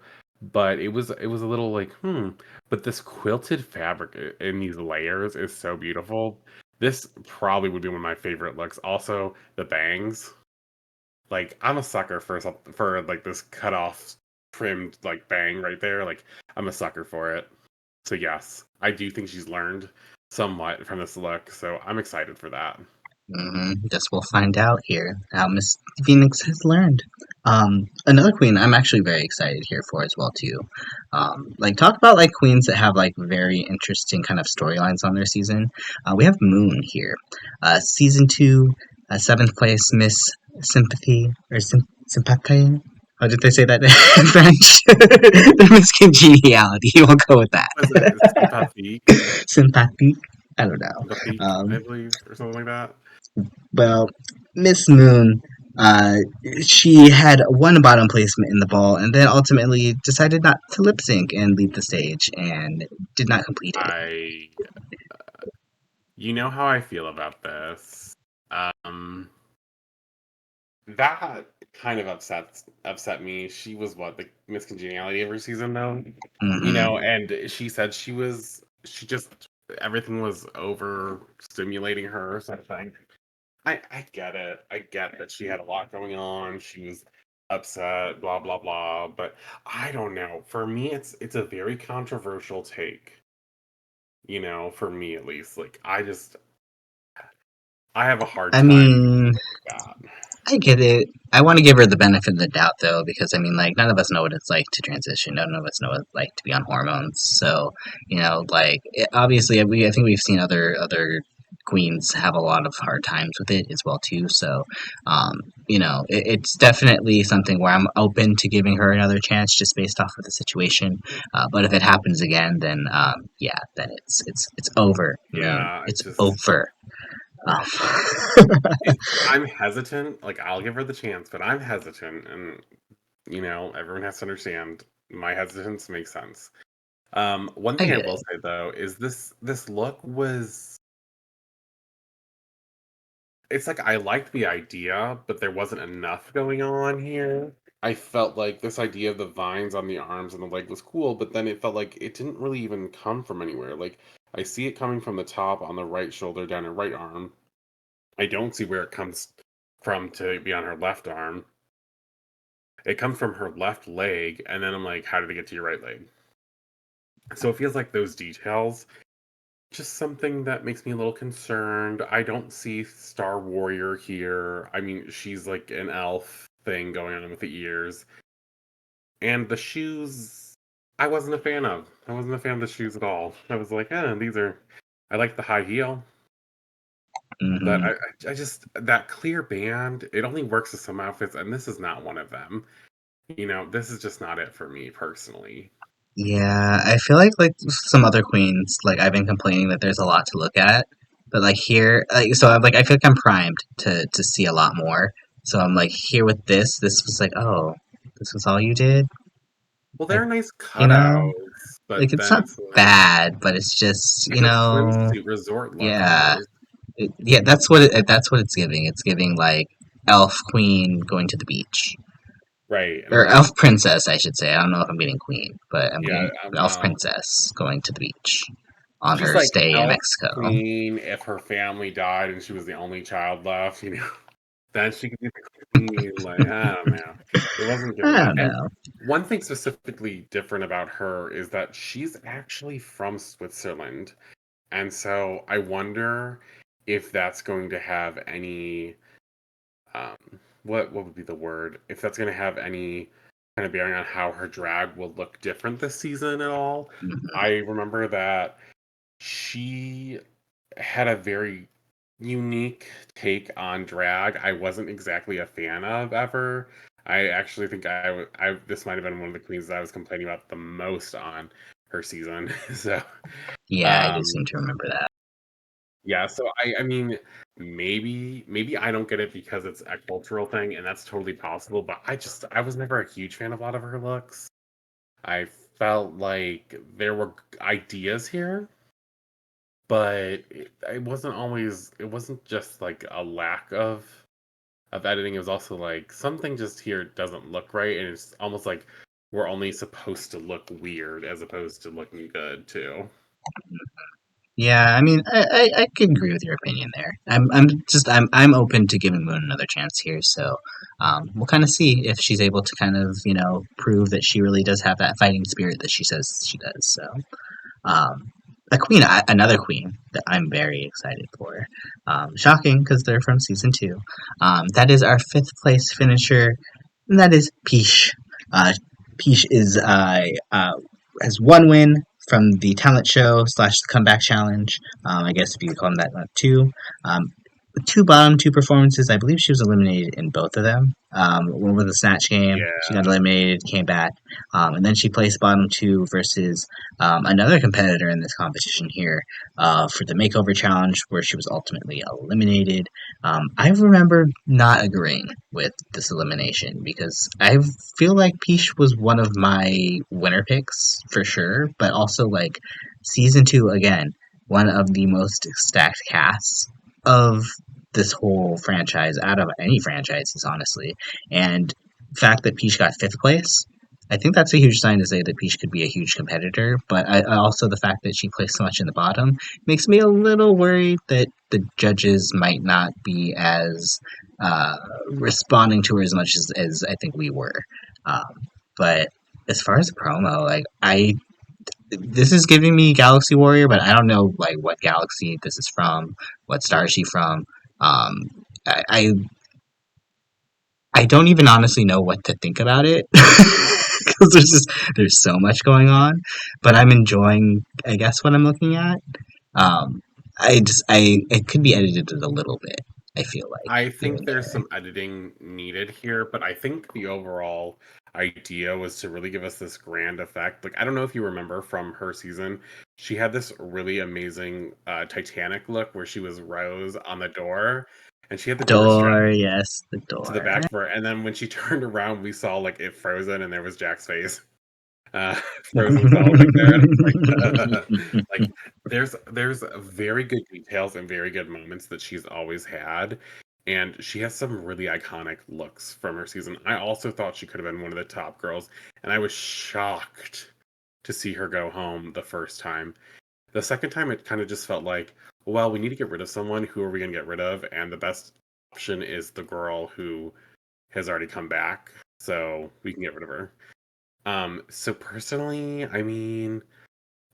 But it was a little like, but this quilted fabric in these layers is so beautiful. This probably would be one of my favorite looks. Also, the bangs. Like I'm a sucker for like this cut off trimmed like bang right there. Like I'm a sucker for it. So yes, I do think she's learned somewhat from this look. So I'm excited for that. Guess we'll find out here how Miss Phoenix has learned. Another queen I'm actually very excited here for as well too. Like talk about like queens that have like very interesting kind of storylines on their season. We have Moon here, season 2, seventh place Miss Sympathy or Sympathie. How did they say that in French? Miss Congeniality. We'll go with that. Was it sympathique? Sympathique. I don't know. Sympathique, I Um, believe, or something like that. well, Miss Moon. Uh, she had one bottom placement in the ball, and then ultimately decided not to lip sync and leave the stage, and did not complete it. I, you know how I feel about this. Um, that kind of upset me. She was what, the Miss Congeniality of her season though, Hmm. and she said she just everything was over stimulating her or something. I get it. I get that she had a lot going on. She was upset, blah blah blah. But I don't know. For me, it's a very controversial take. For me at least. Like I have a hard I time mean, with that. I get it. I want to give her the benefit of the doubt, though, because I mean, like, none of us know what it's like to transition. None of us know what it's like to be on hormones. So, like, obviously, I think we've seen other queens have a lot of hard times with it as well, too. So, it's definitely something where I'm open to giving her another chance, just based off of the situation. But if it happens again, then yeah, then it's over, Moon. Yeah, I It's just over. Um, I'm hesitant. Like I'll give her the chance, but I'm hesitant, and everyone has to understand my hesitance makes sense. One I thing I get will it. say though is this look was it's like I liked the idea, but there wasn't enough going on here. I felt like this idea of the vines on the arms and the leg was cool, but then it felt like it didn't really even come from anywhere. Like I see it coming from the top on the right shoulder down her right arm. I don't see where it comes from to be on her left arm. It comes from her left leg, and then I'm like, how did it get to your right leg? So it feels like those details just something that makes me a little concerned. I don't see Star Warrior here. I mean, she's like an elf thing going on with the ears. And the shoes, I wasn't a fan of. I wasn't a fan of the shoes at all. I was like, these are. I like the high heel, but Hmm. I just that clear band. It only works with some outfits, and this is not one of them. This is just not it for me personally. Yeah, I feel like some other queens, like I've been complaining that there's a lot to look at, but like here, so I'm like I feel like I'm primed to see a lot more. So I'm like here with this. This was like, oh, this was all you did. Well, Like, they're nice you know, cutouts, like but it's then not it's like bad, but it's just, like a swimsuit resort look yeah, almost. yeah. That's what it's giving. It's giving like elf queen going to the beach. Right, and Or I'm like, elf princess, I should say. I don't know if I'm getting queen, but I'm yeah, getting elf well, princess going to the beach on she's her like stay in elf Mexico. queen if her family died and she was the only child left, then she could be the queen. Like, I don't know. It wasn't giving I that. don't And know. one thing specifically different about her is that she's actually from Switzerland. And so I wonder if that's going to have any um what would be the word? If that's going to have any kind of bearing on how her drag will look different this season at all. Mhm. I remember that she had a very unique take on drag. I wasn't exactly a fan of ever. I actually think this might have been one of the queens that I was complaining about the most on her season. So, Yeah, I do um, seem to remember that. yeah. So I mean, maybe I don't get it because it's a cultural thing, and that's totally possible. But I was never a huge fan of a lot of her looks. I felt like there were ideas here, but it wasn't just like a lack of editing. It was also like something just here doesn't look right, and it's almost like we're only supposed to look weird as opposed to looking good too. Yeah, I mean, I could agree with your opinion there. I'm open to giving Moon another chance here. So, we'll kind of see if she's able to kind of prove that she really does have that fighting spirit that she says she does. So, Um, another queen that I'm very excited for. Shocking because they're from season two. That is our fifth place finisher, and that is Piche. Uh, Piche has one win from the talent show slash comeback challenge. I guess if you call them that too. Um, two bottom two performances. I believe she was eliminated in both of them. One was a snatch game. She got Yeah. eliminated, came back, and then she placed bottom two versus another competitor in this competition here for the makeover challenge, where she was ultimately eliminated. I remember not agreeing with this elimination because I feel like Piche was one of my winner picks for sure, but also like season two again, one of the most stacked casts of this whole franchise out of any franchises, honestly. And the fact that Peach got fifth place, I think that's a huge sign to say that Peach could be a huge competitor. But also the fact that she placed so much in the bottom makes me a little worried that the judges might not be as uh, responding to her as much as I think we were. Um, but as far as the promo, like this is giving me Galaxy Warrior, but I don't know like what galaxy this is from, what star is she from. Um, I I don't even honestly know what to think about it because there's so much going on, but I'm enjoying I guess what I'm looking at. Um, I it could be edited a little bit. I feel like I here think and there's there. some editing needed here, but I think the overall idea was to really give us this grand effect. Like, I don't know if you remember from her season, she had this really amazing Titanic look where she was Rose on the door, and she had the door strapped Door, yes, the to the door. back of her. And then when she turned around, we saw like it frozen, and there was Jack's face, frozen solid like there. And it's like there's very good details and very good moments that she's always had, and she has some really iconic looks from her season. I also thought she could have been one of the top girls, and I was shocked to see her go home the first time. The second time, it kind of just felt like, well, we need to get rid of someone. Who are we going to get rid of? And the best option is the girl who has already come back, so we can get rid of her. So personally, I mean,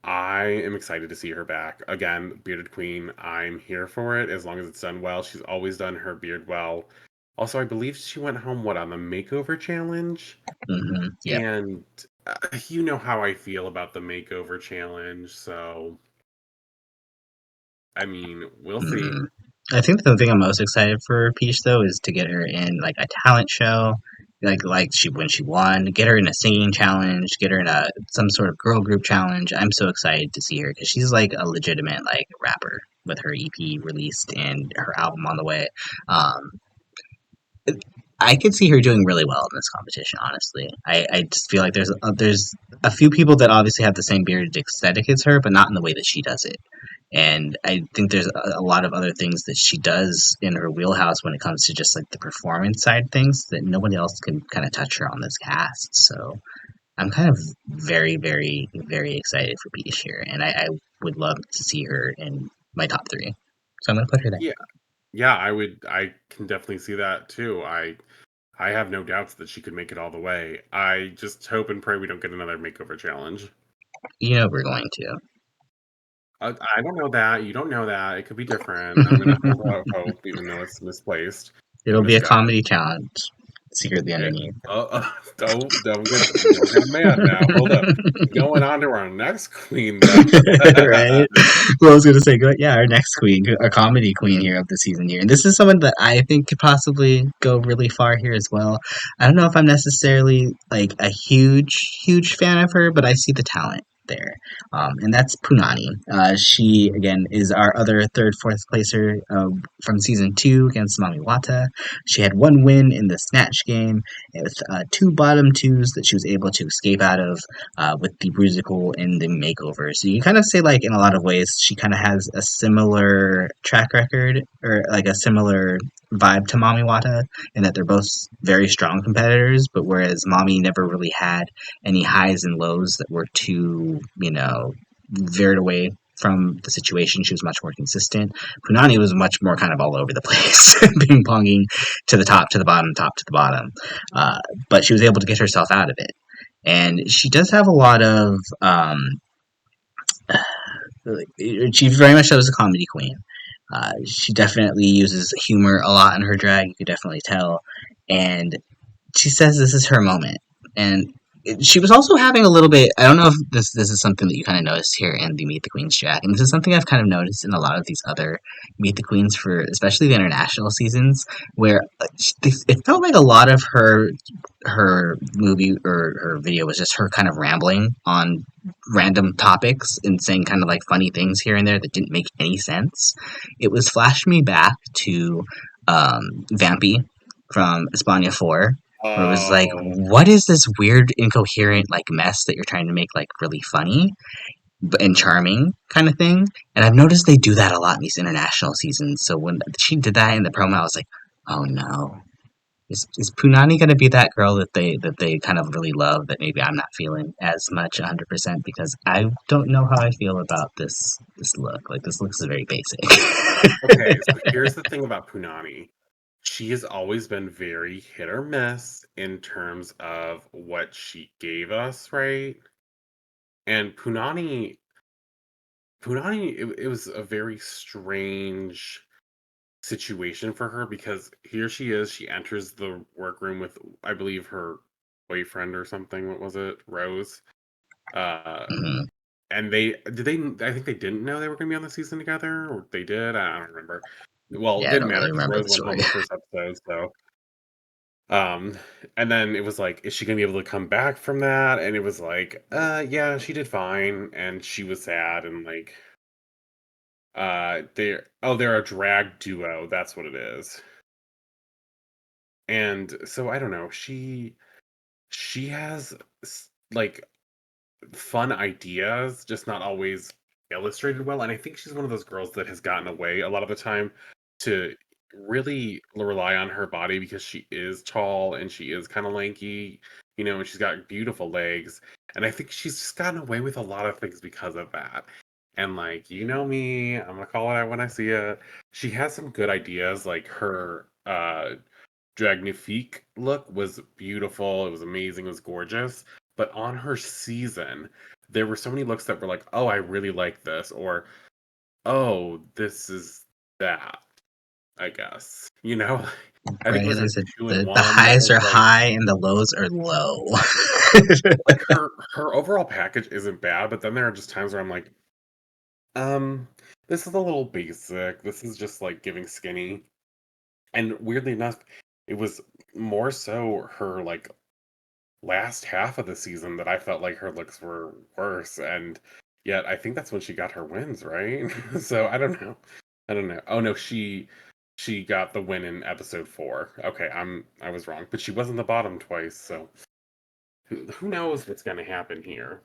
I am excited to see her back. Again, Bearded Queen, I'm here for it as long as it's done well. She's always done her beard well. Also, I believe she went home, what, on the makeover challenge? Yep. And you know how I feel about the makeover challenge, so I mean, we'll see. Mhm. I think the thing I'm most excited for Peach though is to get her in like a talent show, like she when she won, get her in a singing challenge, get her in a some sort of girl group challenge. I'm so excited to see her because she's like a legitimate like rapper with her EP released and her album on the way. Um, I could see her doing really well in this competition. Honestly, I just feel like there's a few people that obviously have the same bearded aesthetic as her, but not in the way that she does it. And I think there's a lot of other things that she does in her wheelhouse when it comes to just like the performance side things that nobody else can kind of touch her on this cast. So I'm kind of very, very, very excited for Peach here, and I would love to see her in my top three. So I'm gonna put her there. Yeah, yeah, I can definitely see that too. I have no doubts that she could make it all the way. I just hope and pray we don't get another makeover challenge. You know we're going to. I don't know that. You don't know that. It could be different. I'm gonna hold out hope, even though it's misplaced It'll and be a misguided. comedy challenge secretly Yeah. underneath. Don't get mad now. Hold up. Going on to our next queen, though. Right? Well, I was going to say, yeah, our next queen, a comedy queen here of the season here. And this is someone that I think could possibly go really far here as well. I don't know if I'm necessarily like a huge fan of her, but I see the talent there. And that's Punani. She, again, is our other third, fourth placer from season two against Mami Watta. She had one win in the Snatch game with two bottom twos that she was able to escape out of with the Brusical in the makeover. So you kind of say like in a lot of ways she kind of has a similar track record or like a similar vibe to Mami Wata in that they're both very strong competitors, but whereas Mami never really had any highs and lows that were too, veered away from the situation. She was much more consistent. Punani was much more kind of all over the place, ping ponging to the top, to the bottom, top to the bottom. But she was able to get herself out of it. And she does have a lot of. She very much shows a comedy queen. She definitely uses humor a lot in her drag. You could definitely tell, and she says this is her moment. And she was also having a little bit. I don't know if this is something that you kind of noticed here in the Meet the Queens Jack, and this is something I've kind of noticed in a lot of these other Meet the Queens for especially the international seasons, where it felt like a lot of her movie or her video was just her kind of rambling on random topics and saying kind of like funny things here and there that didn't make any sense. It was flashing me back to Vampy from España 4, where it was like, Oh, what is this weird, incoherent like mess that you're trying to make like really funny and charming kind of thing? And I've noticed they do that a lot in these international seasons. So when she did that in the promo, I was like, oh no, is Punani gonna be that girl that they kind of really love that maybe I'm not feeling as much 100% because I don't know how I feel about this look. Like this looks very basic. okay. So here's the thing about Punani. She has always been very hit or miss in terms of what she gave us, right? And Punani, it was a very strange situation for her because here she is. She enters the workroom with, I believe, her boyfriend or something. What was it? Rose. Uh, Mhm. and they? I think they didn't know they were going to be on the season together, or they did. I don't remember. Well, it Yeah, I didn't don't matter really because remember Rose the went story. home the first episode. So, um, and then it was like, is she going to be able to come back from that? And it was like, yeah, she did fine, and she was sad, and like, they're a drag duo. That's what it is. And so I don't know. She has like fun ideas, just not always illustrated well. And I think she's one of those girls that has gotten away a lot of the time to really rely on her body because she is tall and she is kind of lanky, and she's got beautiful legs. And I think she's just gotten away with a lot of things because of that. And like, you know me, I'm gonna call it out when I see it. She has some good ideas, like her Dragnifique look was beautiful. It was amazing. It was gorgeous. But on her season, there were so many looks that were like, "Oh, I really like this," or "Oh, this is that." I guess I think Right, it was like I a said, two in the one that highs was are like high and the lows are low. her overall package isn't bad, but then there are just times where I'm like, um, this is a little basic. This is just like giving skinny. And weirdly enough, it was more so her like last half of the season that I felt like her looks were worse, and yet I think that's when she got her wins, right? So I don't know. I don't know. Oh no, she got the win in episode 4. Okay, I was wrong, but she was in the bottom twice, so who knows what's going to happen here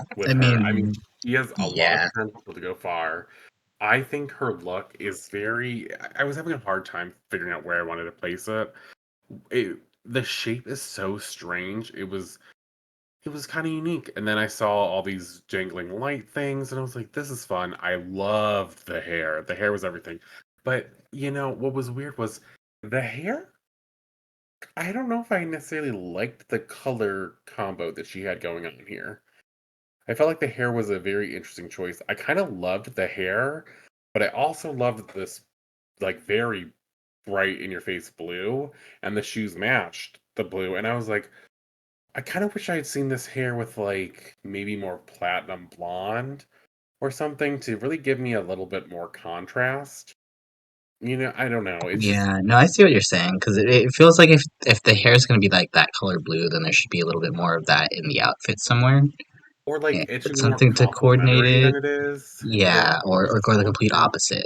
I with her? I mean, mean, she has a lot of yeah, potential to go far. I think her look is very. I was having a hard time figuring out where I wanted to place it. The shape is so strange. It was kind of unique. And then I saw all these jangling light things, and I was like, this is fun. I loved the hair. The hair was everything. But, what was weird was the hair. I don't know if I necessarily liked the color combo that she had going on here. I felt like the hair was a very interesting choice. I kind of loved the hair, but I also loved this, like, very bright in your face blue, and the shoes matched the blue. And I was like, I kind of wish I had seen this hair with like maybe more platinum blonde or something to really give me a little bit more contrast. I don't know. It's just yeah. No, I see what you're saying because it feels like if the hair is going to be like that color blue, then there should be a little bit more of that in the outfit somewhere. or like Yeah, it should but be more something to coordinate complimentary it. than it is. Yeah, Which or is go the cool complete too. opposite.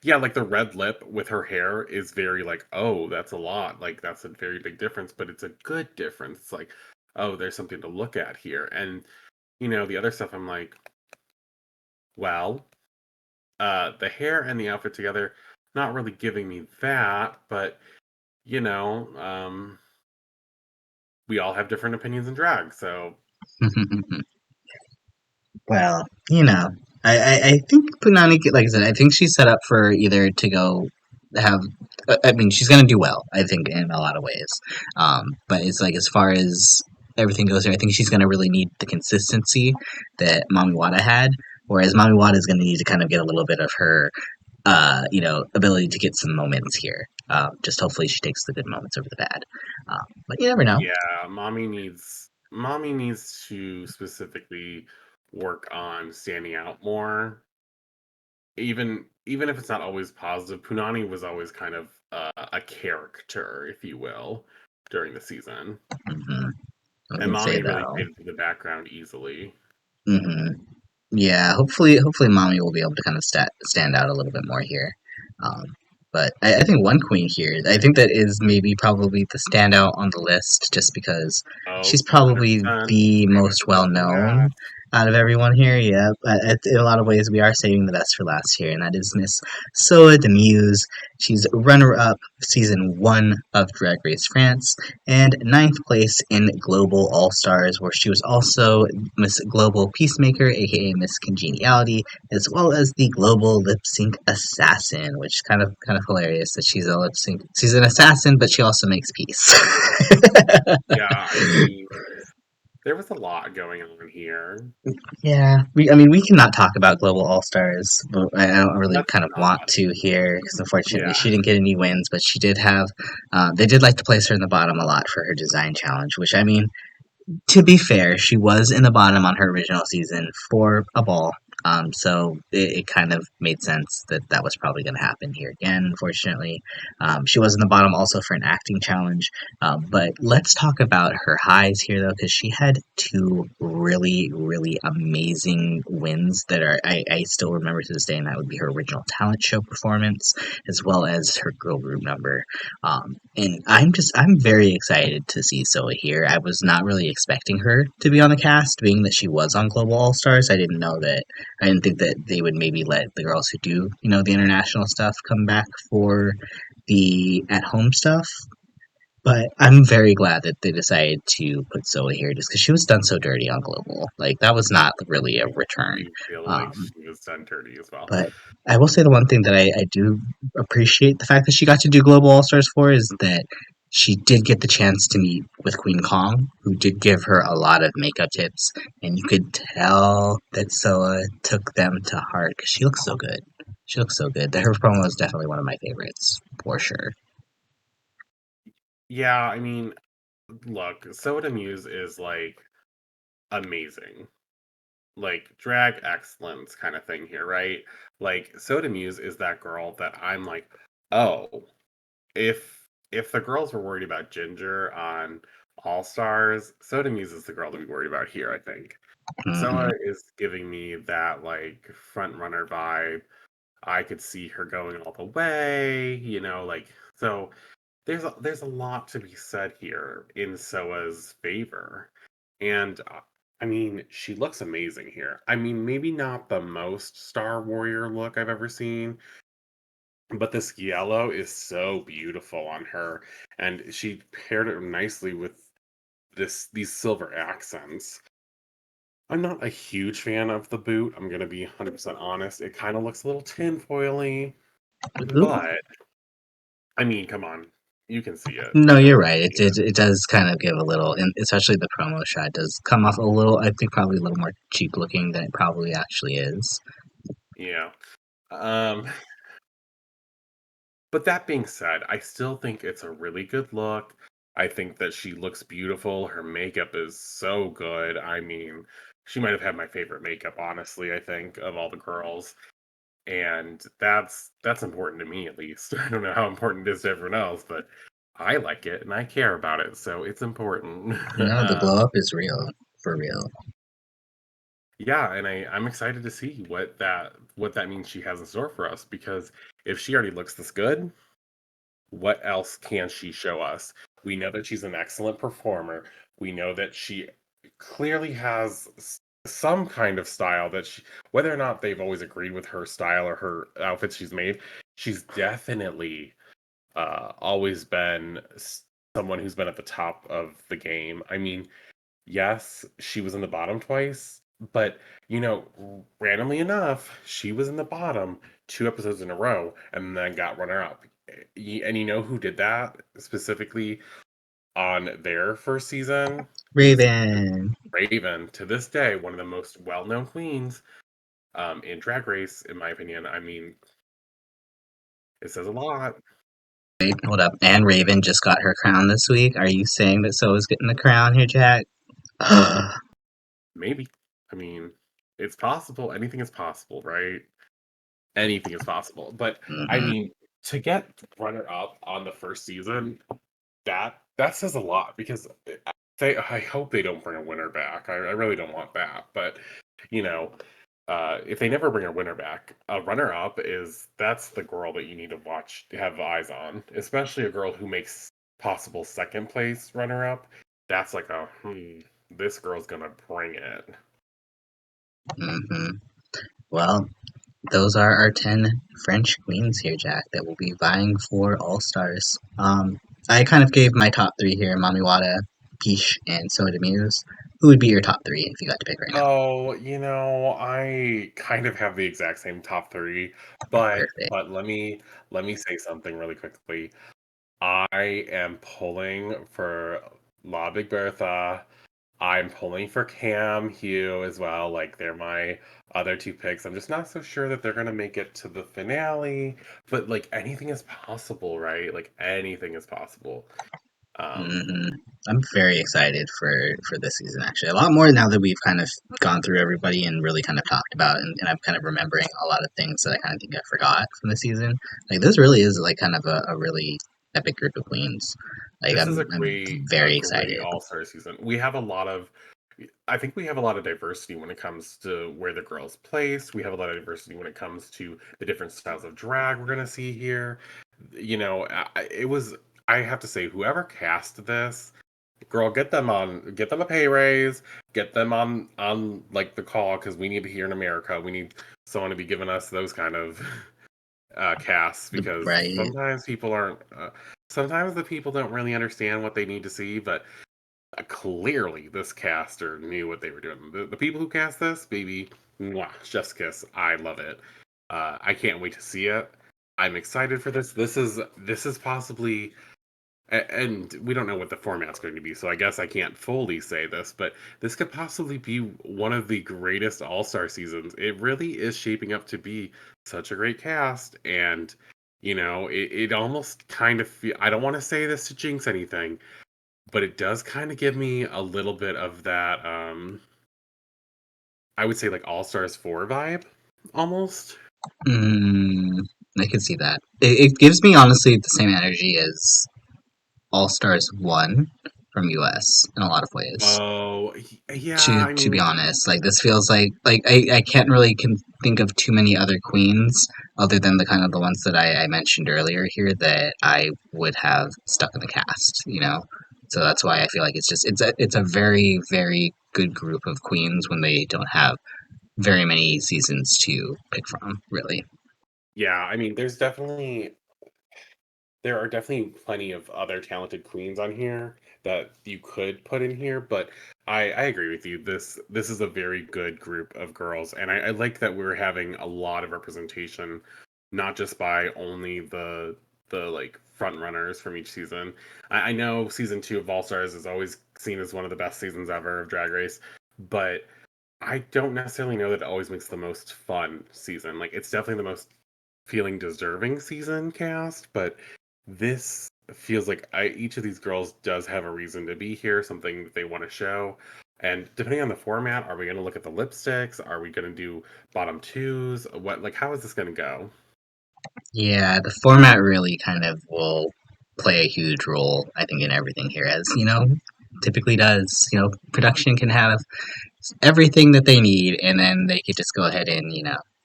Yeah, like the red lip with her hair is very like, oh, that's a lot. Like that's a very big difference, but it's a good difference. It's like, oh, there's something to look at here. And the other stuff I'm like, well, the hair and the outfit together, not really giving me that, but you know, um, we all have different opinions in drag. So, Well, I think Punani, like I said, I think she's set up for either to go have. I mean, she's gonna do well. I think in a lot of ways. But it's like as far as everything goes here, I think she's gonna really need the consistency that Mami Watta had. Whereas Mami Watta is gonna need to kind of get a little bit of her, ability to get some moments here. Just hopefully she takes the good moments over the bad. But you never know. Yeah, mommy needs to specifically work on standing out more. Even if it's not always positive, Punani was always kind of a character, if you will, during the season, Hmm. I and can say mommy that. really faded to the background easily. Hmm. Yeah, hopefully, mommy will be able to kind of stand out a little bit more here. Um, but I think one queen here, I think that is maybe probably the standout on the list, just because Oh, she's probably 100%. the Save it most for well best for known last. out of everyone here. Yeah, but in a lot of ways, we are saving the best for last here, and that is Miss Soa de Muse. She's runner-up season 1 of Drag Race France, and ninth place in Global All Stars, where she was also Miss Global Peacemaker, aka Miss Congeniality, as well as the Global Lip Sync Assassin, which is kind of hilarious that she's a lip sync. She's an assassin, but she also makes peace. Yeah, I mean, there was a lot going on here. Yeah, I mean, we cannot talk about Global All Stars, but I don't really Let's kind of want not. to here because unfortunately Yeah. she didn't get any wins, but she did have. They did like to place her in the bottom a lot for her design challenge, which I mean, to be fair, she was in the bottom on her original season for a ball. So it kind of made sense that that was probably going to happen here again, unfortunately. She was in the bottom also for an acting challenge. But let's talk about her highs here, though, because she had two really, really amazing wins that I still remember to this day, and that would be her original talent show performance, as well as her girl group number. And I'm very excited to see Soa here. I was not really expecting her to be on the cast, being that she was on Global All Stars. I didn't think that they would maybe let the girls who do, the international stuff come back for the at home stuff. But I'm very glad that they decided to put Soa here just because she was done so dirty on Global. Like, that was not really a I return. do feel like Um, she was done dirty as well. but I will say the one thing that I do appreciate the fact that she got to do Global All Stars for is that she did get the chance to meet with Queen Kong, who did give her a lot of makeup tips, and you could tell that Soa took them to heart because she looks so good. She looks so good. Her promo is definitely one of my favorites for sure. Yeah, I mean, look, Soa de Muse is like amazing. Like drag excellence kind of thing here, right? Like Soda Muse is that girl that I'm like, oh, if the girls were worried about Ginger on All Stars, Soda Muse is the girl to be worried about here, I think. Hmm. Soa is giving me that like front runner vibe. I could see her going all the way, like so there's a lot to be said here in Soa's favor. And I mean, she looks amazing here. I mean, maybe not the most Star Warrior look I've ever seen, but this yellow is so beautiful on her. And she paired it nicely with these silver accents. I'm not a huge fan of the boot. I'm gonna be 100% honest. It kind of looks a little tinfoily, but I mean, come on, you can see it. No, I know you're you right. can see It does kind of give a little, and especially the promo shot does come off a little. I think probably a little more cheap looking than it probably actually is. it. Yeah. Um, but that being said, I still think it's a really good look. I think that she looks beautiful. Her makeup is so good. I mean, she might have had my favorite makeup, honestly, I think, of all the girls. And that's important to me at least. I don't know how important it is to everyone else, but I like it and I care about it, so it's important. No, the glow up is real, for real. Yeah, and I'm excited to see what that means she has in store for us because if she already looks this good, what else can she show us? We know that she's an excellent performer. We know that she clearly has some kind of style that whether or not they've always agreed with her style or her outfits she's made, she's definitely always been someone who's been at the top of the game. I mean, yes, she was in the bottom twice, but randomly enough, she was in the bottom 2 episodes in a row and then got runner up. And you know who did that specifically on their first season? Was Raven. Raven. To this day, one of the most well-known queens in Drag Race, in my opinion. I mean, it says a lot. Wait, hold up. And Raven just got her crown this week. Are you saying that Soa's getting the crown here, Jack? Maybe. I mean, it's possible. Anything is possible, right? Anything is possible. But I hmm mean, to get runner up on the first season, that says a lot because I hope they don't bring a winner back. I really don't want that. But you know, if they never bring a winner back, a runner up that's the girl that you need to watch, have eyes on, especially a girl who makes possible second place runner up. That's like this girl's gonna bring it. hmm Well, those are our 10 French queens here, Jack, that will be vying for All Stars. I kind of gave my top three here: Mami Watta, Piche, and Soa de Muse. Who would be your top three if you got to pick right now? Oh, I kind of have the exact same top three, but Perfect. let me say something really quickly. I am pulling for Big Bertha. I'm pulling for Kam Hugh as well. Like they're my other two picks. I'm just not so sure that they're gonna make it to the finale, but like anything is possible, right? Like anything is possible. Um, hmm I'm very excited for this season. Actually, a lot more now that we've kind of gone through everybody and really kind of talked about, and I'm kind of remembering a lot of things that I kind of think I forgot from the season. Like this really is like kind of a really epic group of queens. Like this is I'm a very great excited. all-star season. We have a lot of I think we have a lot of diversity when it comes to where the girls place. We have a lot of diversity when it comes to the different styles of drag we're gonna see here. It was. I have to say, whoever cast this, girl, get them a pay raise, get them on like the call because we need to here in America. We need someone to be giving us those kind of casts because Right. sometimes the people don't really understand what they need to see, but clearly this caster knew what they were doing. The people who cast this, baby, mwah, chef's kiss. I love it. I can't wait to see it. I'm excited for this. This is possibly, and we don't know what the format's going to be, so I guess I can't fully say this, but this could possibly be one of the greatest All Star seasons. It really is shaping up to be such a great cast, and it almost kind of I don't want to say this to jinx anything, but it does kind of give me a little bit of that I would say like All Stars 4 vibe almost. Mm, I can see that. It gives me honestly the same energy as All Stars One from US in a lot of ways. Oh, yeah, I To be mean, honest, like this feels like I can't really think of too many other queens other than the kind of the ones that I mentioned earlier here that I would have stuck in the cast, you know. So that's why I feel like it's a very very good group of queens when they don't have very many seasons to pick from, really. yeah, I mean, there are definitely plenty of other talented queens on here that you could put in here, but I agree with you. This is a very good group of girls, and I like that we're having a lot of representation, not just by only the like front runners from each season. I know season two of All Stars is always seen as one of the best seasons ever of Drag Race, but I don't necessarily know that it always makes the most fun season. Like it's definitely the most feeling deserving season cast, but this feels like each of these girls does have a reason to be here, something that they want to show. And depending on the format, are we going to look at the lipsticks? Are we going to do bottom twos? How is this going to go? Yeah, the format really kind of will play a huge role, I think, in everything here, as you know, typically does. You know, production can have everything that they need, and then they could just go ahead and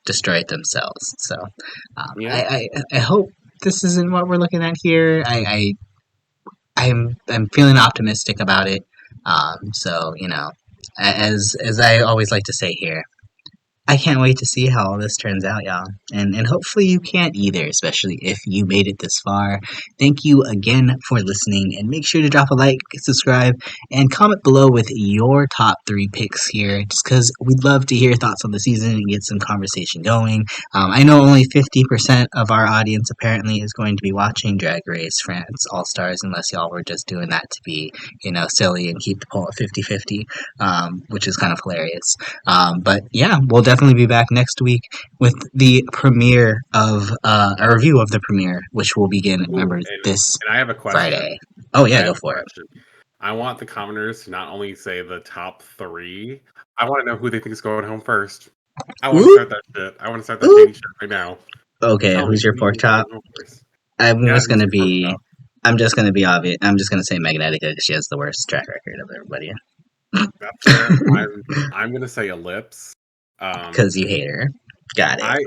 destroy it themselves. So, Yeah. I hope this isn't what we're looking at here. I'm feeling optimistic about it. So as I always like to say here, I can't wait to see how all this turns out, y'all. And hopefully you can't either, especially if you made it this far. Thank you again for listening, and make sure to drop a like, subscribe, and comment below with your top three picks here, just because we'd love to hear your thoughts on the season and get some conversation going. I know only 50% of our audience apparently is going to be watching Drag Race France All Stars, unless y'all were just doing that to be, silly and keep the poll at 50-50, which is kind of hilarious. But yeah, we'll definitely definitely be back next week with the premiere of a review of the premiere, which will begin, Ooh, remember, this and I have a question. Friday. Oh, I yeah, have go a for it. question. I want the commenters to not only say the top 3. I want to know who they think is going home first. I want to Ooh, start that shit. I want to start that ooh. shady shit right now. Okay, Tell me, who's your who do you pork think is chop? going home first? I'm Yeah, just who's gonna your pork be. chop? I'm just gonna be obvious. I'm just gonna say Magnetica because she has the worst track record of everybody. That's fair. I'm gonna say Elips. Because you hate her. Got it.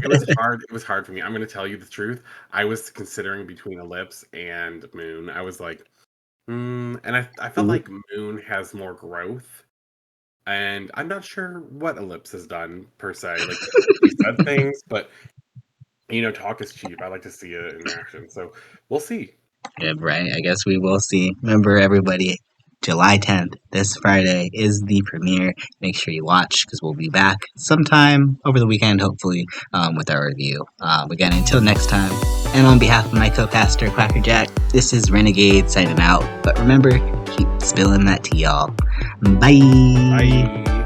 It was hard. It was hard for me. I'm gonna tell you the truth. I was considering between Elips and Moon. I was like, and I felt Ooh. like Moon has more growth. And I'm not sure what Elips has done per se. Like he said things, but talk is cheap. I like to see it in action. So we'll see. Yeah, right. I guess we will see. Remember, everybody, July 10th, this Friday, is the premiere. Make sure you watch because we'll be back sometime over the weekend, hopefully, with our review. Again, until next time, and on behalf of my co-pastor, QuackrrJack, this is Renegade signing out. But remember, keep spilling that tea, y'all. Bye. Bye.